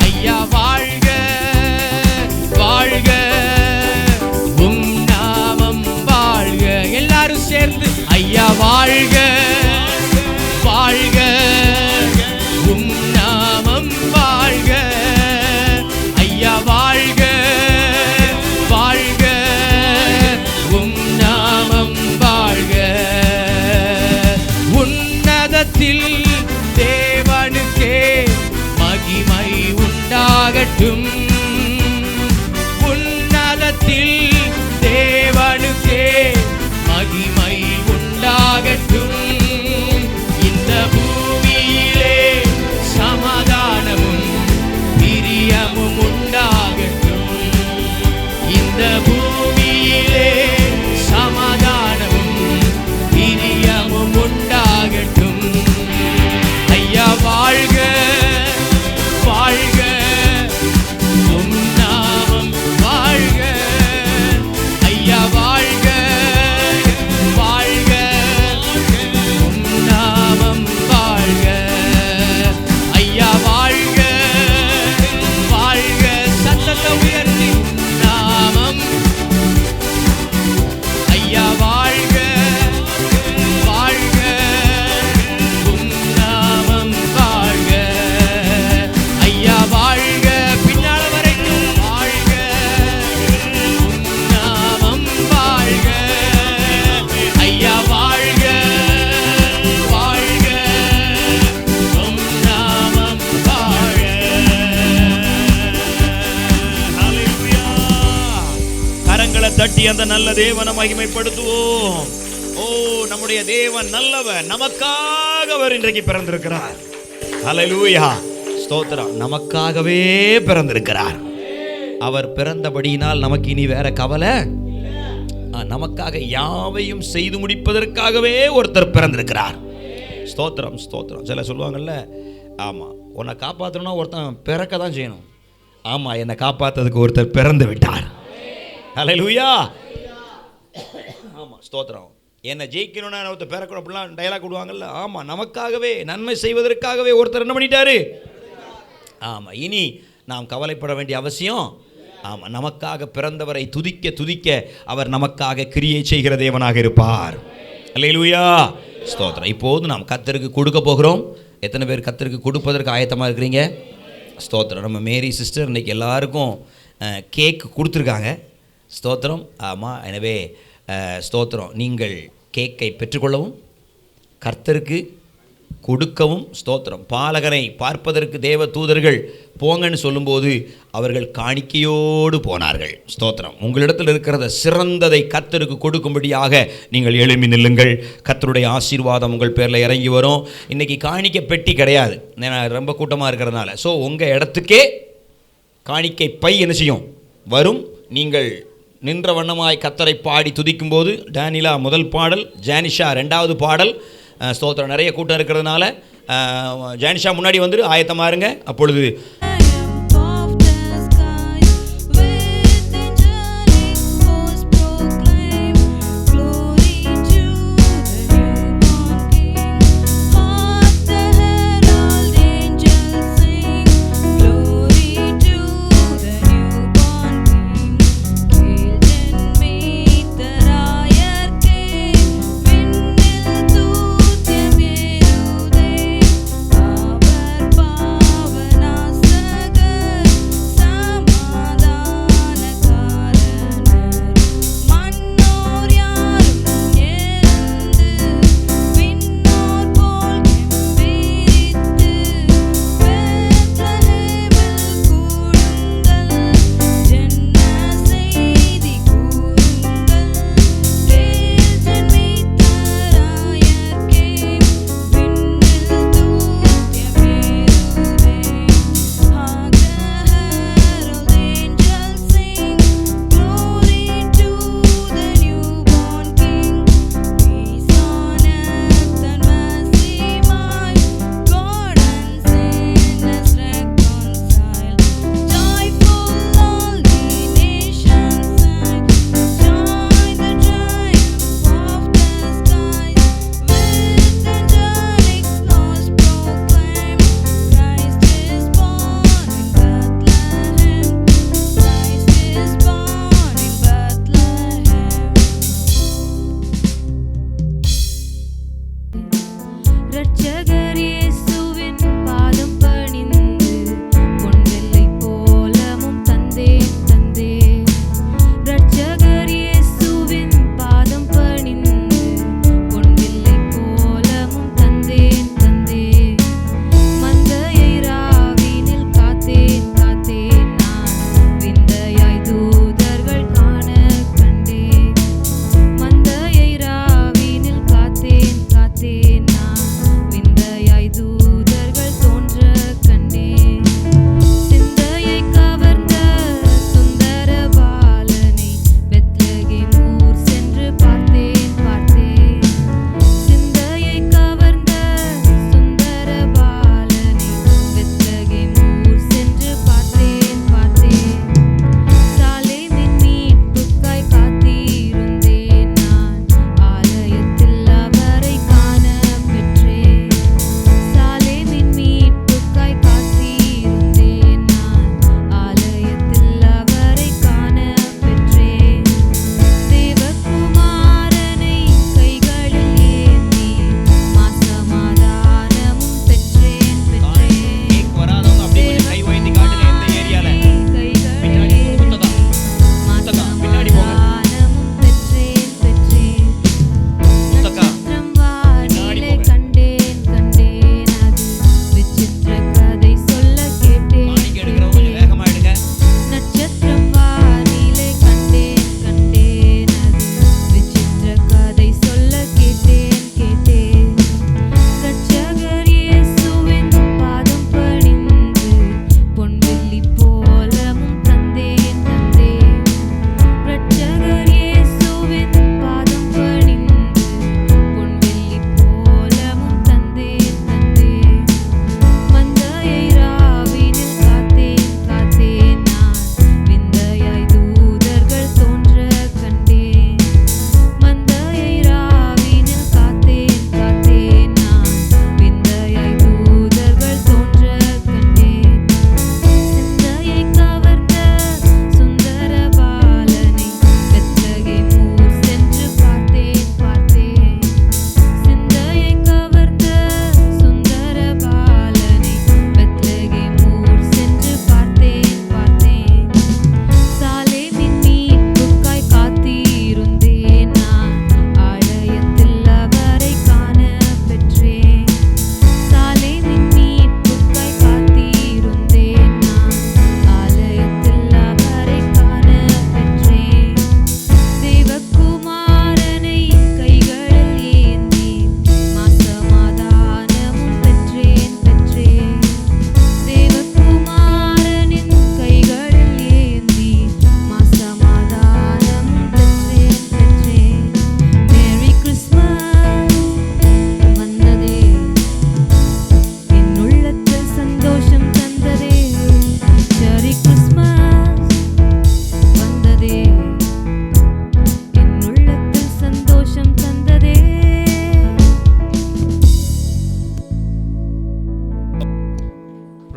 ஐயா வாழ்க வாழ்க, உம் நாமம் வாழ்க. எல்லாரும் சேர்ந்து ஐயா வாழ்க வாழ்க, உம் நாமம் வாழ்க. ஐயா வாழ்க வாழ்க, உம் நாமம் வாழ்க. உன் உண்டாகட்டும். உன்னதத்தில் தேவனுக்கே மகிமை உண்டாகட்டும். இந்த பூமியிலே சமாதானமும் பிரியமும் உண்டாகட்டும். இந்த பூமியிலே சமாதானமும் பிரியமும் உண்டாகட்டும். ஐயா வாழ்க வாழ்க, உம் நாமம் வாழ்க. ஐயா வாழ்க வாழ்க, உம் நாமம் வாழ்க. ஐயா வாழ்க வாழ்க, சத்தத்தை உயர்த்தி உம் நாமம். ஐயா வாழ்க வாழ்க, உம் நாமம் வாழ்க. ஐயா வாழ்க, பின்னால வரைக்கும் வாழ்க, உம் நாமம் வாழ்க. ஐயா வாழ்க வாழ்க, உம் நாமம் வாழ்க. ஹல்லேலூயா. கரங்களை தட்டி அந்த நல்ல தேவனை மகிமைப்படுத்துவோம். ஓ, நம்முடைய தேவன் நல்லவர். நமக்காக அவர் இன்றைக்கு பிறந்திருக்கிறார். ஹல்லேலூயா, ஸ்தோத்திரம். நமக்காகவே பிறந்திருக்கிறார். அவர் பிறந்தபடியினால் நமக்கு இனி வேற கவலை. நமக்காக யாவையும் செய்து முடிப்பதற்காகவே ஒருத்தர் பிறந்திருக்கிறார். ஸ்தோத்திரம் ஸ்தோத்திரம். சில சொல்லுவாங்கல்ல, ஆமாம், உன்னை காப்பாற்றணும்னா ஒருத்தன் பிறக்க தான் செய்யணும். ஆமாம், என்னை காப்பாற்றுறதுக்கு ஒருத்தர் பிறந்து விட்டார். ஹல்லேலூயா. ஆமாம், ஸ்தோத்திரம். என்னை ஜெயிக்கணும்னா ஒருத்தர் பிறக்கணும் அப்படிலாம் டைலாக் விடுவாங்கல்ல. ஆமாம், நமக்காகவே நன்மை செய்வதற்காகவே ஒருத்தர் என்ன பண்ணிட்டாரு. ஆமாம், இனி நாம் கவலைப்பட வேண்டிய அவசியம். ஆமாம், நமக்காக பிறந்தவரை துதிக்க துதிக்க அவர் நமக்காக கிரியை செய்கிற தேவனாக இருப்பார். அல்லேலூயா, ஸ்தோத்திரம். இப்போது நாம் கர்த்தருக்கு கொடுக்க போகிறோம். எத்தனை பேர் கர்த்தருக்கு கொடுப்பதற்கு ஆயத்தமாக இருக்கிறீங்க? ஸ்தோத்திரம். நம்ம மேரி சிஸ்டர் இன்றைக்கி எல்லாருக்கும் கேக் கொடுத்துருக்காங்க. ஸ்தோத்திரம். ஆமாம், எனவே ஸ்தோத்திரம். நீங்கள் கேக்கை பெற்றுக்கொள்ளவும் கர்த்தருக்கு கொடுக்கவும். ஸ்தோத்திரம். பாலகனை பார்ப்பதற்கு தேவ தூதர்கள் போங்கன்னு சொல்லும்போது அவர்கள் காணிக்கையோடு போனார்கள். ஸ்தோத்திரம். உங்களிடத்தில் இருக்கிறத சிறந்ததை கர்த்தருக்கு கொடுக்கும்படியாக நீங்கள் எழும்பி நில்லுங்கள். கர்த்தருடைய ஆசீர்வாதம் உங்கள் பேரில் இறங்கி வரும். இன்றைக்கி காணிக்கை பெட்டி கிடையாது, ரொம்ப கூட்டமாக இருக்கிறதுனால. ஸோ உங்கள் இடத்துக்கே காணிக்கை பை என்ன செய்யும், வரும். நீங்கள் நின்ற வண்ணமாய் கர்த்தரை பாடி துதிக்கும்போது டேனிலா முதல் பாடல், ஜானிஷா ரெண்டாவது பாடல். ஸ்தோத்திரம். நிறைய கூட்டம் இருக்கிறதுனால ஜானிஷா முன்னாடி வந்துட்டு ஆயத்தமாக இருங்க. அப்பொழுது பாவனாச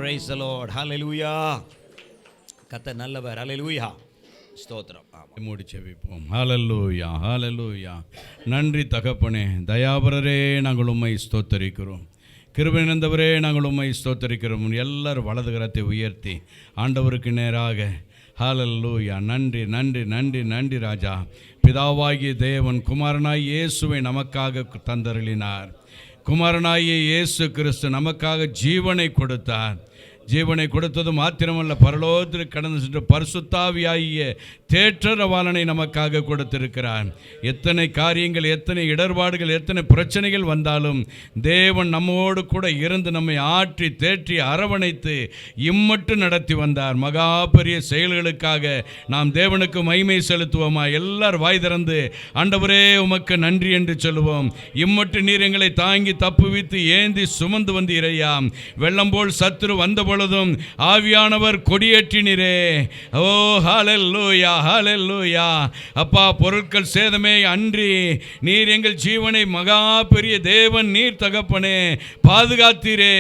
Praise the Lord. Hallelujah. கர்த்தர் நல்லவர். Hallelujah. ஸ்தோத்திரம். மூடி செபிப்போம். ஹல்லேலூயா, ஹல்லேலூயா. நன்றி தகப்பனே, தயாபரரே, நாங்கள் உம்மை ஸ்தோத்தரிக்கிறோம். கிருபை நிறைந்தவரே, நாங்கள் உம்மை ஸ்தோத்தரிக்கிறோம். எல்லாரும் வலது கரத்தை உயர்த்தி ஆண்டவருக்கு நேராக ஹல்லேலூயா. நன்றி நன்றி நன்றி நன்றி ராஜா. பிதாவாகிய தேவன் குமாரனாய் இயேசுவை நமக்காக தந்தருளினார். குமாரனாகிய இயேசு கிறிஸ்து நமக்காக ஜீவனை கொடுத்தார். ஜீவனை கொடுத்தது மாத்திரமல்ல, பரலோகத்தில் கடந்து சென்ற பரிசுத்தாவியாகிய தேற்றரவாளனை நமக்காக கொடுத்திருக்கிறார். எத்தனை காரியங்கள், எத்தனை இடர்பாடுகள், எத்தனை பிரச்சனைகள் வந்தாலும் தேவன் நம்மோடு கூட இருந்து நம்மை ஆற்றி தேற்றி அரவணைத்து இம்மட்டு நடத்தி வந்தார். மகா பெரிய செயல்களுக்காக நாம் தேவனுக்கு மகிமை செலுத்துவோமா? எல்லாரும் வாய் திறந்து ஆண்டவரே உமக்கு நன்றி என்று சொல்லுவோம். இம்மட்டு நீர் எங்களை தாங்கி தப்புவித்து ஏந்தி சுமந்து வந்தீரையா. வெள்ளம் போல் சத்துரு வந்த பொழுதும் ஆவியானவர் கொடியேற்றினரே. ஓ ஹல்லேலூயா, ஹல்லேலூயா. அப்பா, பொருட்கள் சேதமே அன்றி நீர் எங்கள் ஜீவனை மகா பெரிய தேவன் நீர் தகப்பனே பாதுகாத்தீரே.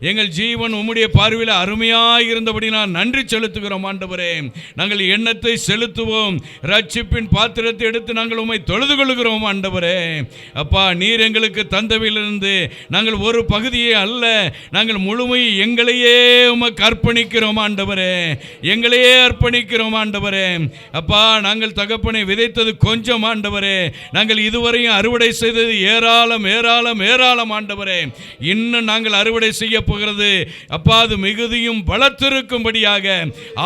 எங்கள் ஜீவன் உம்முடைய பார்வையில் அருமையாக இருந்தபடி நான் நன்றி செலுத்துகிறோம் ஆண்டவரே. நாங்கள் எண்ணத்தை செலுத்துவோம். ரட்சிப்பின் பாத்திரத்தை எடுத்து நாங்கள் உம்மை தொழுது கொள்கிறோம் ஆண்டவரே. அப்பா, நீர் எங்களுக்கு தந்தவிலிருந்து நாங்கள் ஒரு பகுதியே அல்ல, நாங்கள் முழுமையை எங்களையே உமக்கு அர்ப்பணிக்கிறோம் ஆண்டவரே. எங்களையே அர்ப்பணிக்கிறோம் ஆண்டவரே. அப்பா, நாங்கள் தகப்பனை விதைத்தது கொஞ்சம் ஆண்டவரே. நாங்கள் இதுவரையும் அறுவடை செய்தது ஏராளம் ஏராளம் ஏராளம் ஆண்டவரே. இன்னும் நாங்கள் அறுவடை செய்ய போகிறது அப்பா, அது மிகுதியும் பலத்திருக்கும்படியாக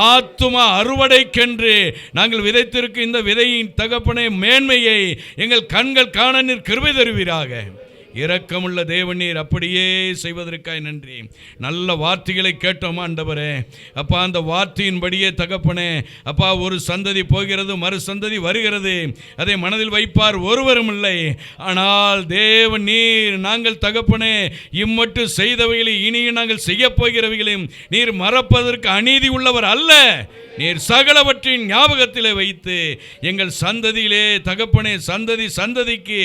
ஆத்துமா அறுவடைக்கென்று நாங்கள் விதைத்திருக்கும் இந்த விதையின் தகப்பனை மேன்மையை எங்கள் கண்கள் காண நீர் கிருபை தருவீராக. இரக்கமுள்ள தேவன் நீர் அப்படியே செய்வதற்காய் நன்றி. நல்ல வார்த்தைகளை கேட்டோம் ஆண்டவரே. அப்பா, அந்த வார்த்தையின்படியே தகப்பனே அப்பா, ஒரு சந்ததி போகிறது, மறு சந்ததி வருகிறது, அதை மனதில் வைப்பார் ஒருவரும் இல்லை. ஆனால் தேவன் நீர் நாங்கள் தகப்பனே இம்மட்டு செய்தவைகளை இனியும் நாங்கள் செய்ய போகிறவைகளையும் நீர் மறப்பதற்கு அநீதி உள்ளவர் அல்ல. நீர் சகலவற்றின் ஞாபகத்திலே வைத்து எங்கள் சந்ததியிலே தகப்பனே சந்ததி சந்ததிக்கு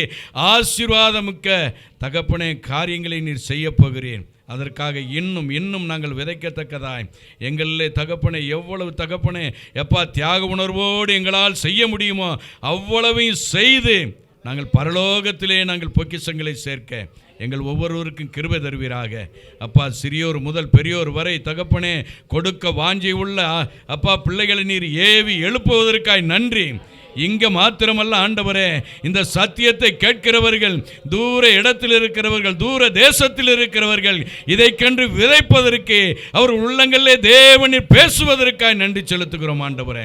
ஆசீர்வாதமிக்க தகப்பனே காரியங்களை நீர் செய்ய போகிறேன். அதற்காக இன்னும் இன்னும் நாங்கள் விதைக்கத்தக்கதாய் எங்களிலே தகப்பனே எவ்வளவு தகப்பனே எப்பா தியாக உணர்வோடு எங்களால் செய்ய முடியுமோ அவ்வளவையும் செய்து நாங்கள் பரலோகத்திலே நாங்கள் பொக்கிஷங்களை சேர்க்க எங்கள் ஒவ்வொருவருக்கும் கிருபை தருவீராக. அப்பா, சிறியோர் முதல் பெரியோர் வரை தகப்பனே கொடுக்க வாஞ்சி உள்ள அப்பா பிள்ளைகளை நீர் ஏவி எழுப்புவதற்காய் நன்றி. இங்கே மாத்திரமல்ல ஆண்டவரே, இந்த சத்தியத்தை கேட்கிறவர்கள், தூர இடத்தில் இருக்கிறவர்கள், தூர தேசத்தில் இருக்கிறவர்கள் இதை கண்டு விதைப்பதற்கு அவர் உள்ளங்களிலே தேவனில் பேசுவதற்காக நன்றி செலுத்துகிறோம் ஆண்டவரே.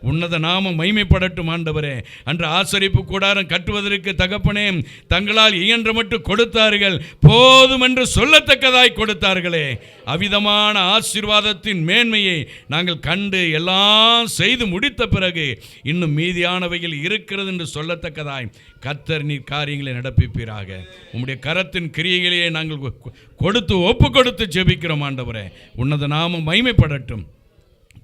உன்னத நாமம் மகிமைப்படட்டும் ஆண்டவரே. அன்று ஆசரிப்பு கூடாரம் கட்டுவதற்கு தகப்பனே தங்களால் இயன்ற மட்டும் கொடுத்தார்கள், போதும் என்று சொல்லத்தக்கதாய் கொடுத்தார்களே. அவிதமான ஆசீர்வாதத்தின் மேன்மையை நாங்கள் கண்டு எல்லாம் செய்து முடித்த பிறகு இன்னும் மீதியானவைகள் இருக்கிறது என்று சொல்லத்தக்கதாய் கர்த்தர் நீர் காரியங்களை நடப்பிப்பீராக. உம்முடைய கரத்தின் கிரியைகளையே நாங்கள் கொடுத்து ஒப்பு கொடுத்து ஜெபிக்கிறோம் ஆண்டவரே. உன்னத நாமம் மகிமைப்படட்டும்.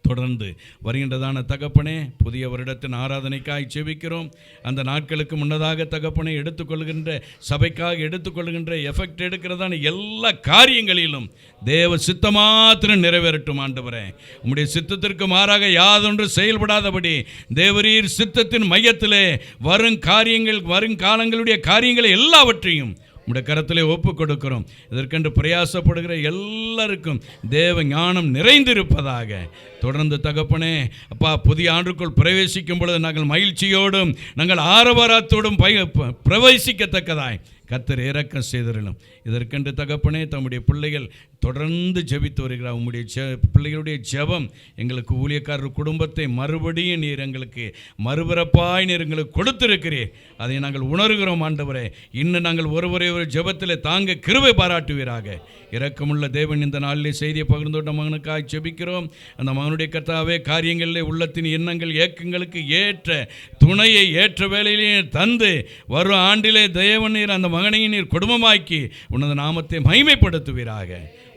தொடர்ந்து வருகின்றதான தகப்பனே புதிய வருடத்தின் ஆராதனைக்காய் ஜெபிக்கிறோம். அந்த நாட்களுக்கு முன்னதாக தகப்பனை எடுத்துக்கொள்கின்ற சபைக்காக எடுத்துக்கொள்கின்ற எஃபெக்ட் எடுக்கிறதான எல்லா காரியங்களிலும் தேவ சித்தமாத்திரம் நிறைவேறட்டும் ஆண்டவரே. உம்முடைய சித்தத்திற்கு மாறாக யாதொன்று செயல்படாதபடி தேவரீர் சித்தத்தின் மையத்திலே வருங்காலங்களுடைய காரியங்களை எல்லாவற்றையும் உம்முடைய கரத்திலே ஒப்பு கொடுக்கிறோம். இதற்கென்று பிரயாசப்படுகிற எல்லாருக்கும் தேவ ஞானம் நிறைந்திருப்பதாக. தொடர்ந்து தகப்பனே அப்பா, புதிய ஆண்டுக்குள் பிரவேசிக்கும் பொழுது நாங்கள் மகிழ்ச்சியோடும் நாங்கள் ஆரவாரத்தோடும் பிரவேசிக்கத்தக்கதாய் கர்த்தர் இரக்கம் செய்திருளும். இதற்கென்று தகப்பனே தம்முடைய பிள்ளைகள் தொடர்ந்து ஜெபித்து வருகிறார். உம்முடைய பிள்ளைகளுடைய ஜெபம் எங்களுக்கு ஊழியக்காரர் குடும்பத்தை மறுபடியும் நீர் எங்களுக்கு மறுபிறப்பாய் நீர் எங்களுக்கு கொடுத்திருக்கிறீர். அதை நாங்கள் உணர்கிறோம் ஆண்டவரே. இன்னும் நாங்கள் ஒருவரை ஒரு ஜெபத்தில் தாங்க கிருபை பாராட்டுவீராக. இரக்கமுள்ள தேவன் இந்த நாளிலே செய்தியை பகிர்ந்துவிட்ட மகனுக்காக ஜெபிக்கிறோம். அந்த மகனுடைய கர்த்தாவே காரியங்களிலே உள்ளத்தின் எண்ணங்கள் ஏக்கங்களுக்கு ஏற்ற துணையை ஏற்ற வேளையிலே தந்து வரும் ஆண்டிலே தேவன் நீர் அந்த மகனையும் நீர் குடும்பமாக்கி உனது நாமத்தை மகிமைப்படுத்துவீராக.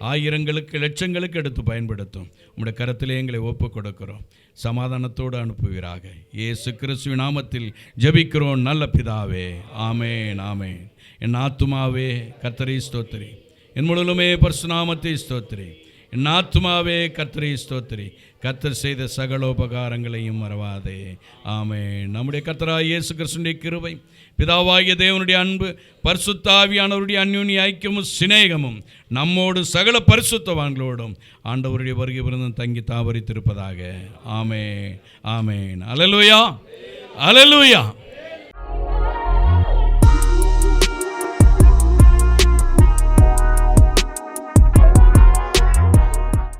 ஆயிரங்களுக்கு லட்சங்களுக்கு எடுத்து பயன்படுத்தும். உம்முடைய கரத்திலே எங்களை ஒப்பு கொடுக்கிறோம். சமாதானத்தோடு அனுப்புவீராக. இயேசு கிறிஸ்துவின் நாமத்தில் ஜெபிக்கிறோம் நல்ல பிதாவே. ஆமென், ஆமென். என் ஆத்துமாவே கர்த்தரை ஸ்தோத்திரி, என் முழுவதுமே பரிசுத்த நாமத்தை ஸ்தோத்திரி. என் ஆத்துமாவே கர்த்தரை ஸ்தோத்திரி, கர்த்தர் செய்த சகல உபகாரங்களையும் மறவாதே. ஆமென். நம்முடைய கர்த்தராகிய இயேசு கிறிஸ்துவின் கிருபை, பிதாவாகிய தேவனுடைய அன்பு, பரிசுத்த ஆவியானவருடைய அந்யோன்ய ஐக்கியமும் சிநேகமும் நம்மோடு சகல பரிசுத்தவான்களோடும் ஆண்டவருடைய வருகை விருந்தம் தங்கி தாவரித்திருப்பதாக. ஆமென், ஆமென். அல்லேலூயா, அல்லேலூயா.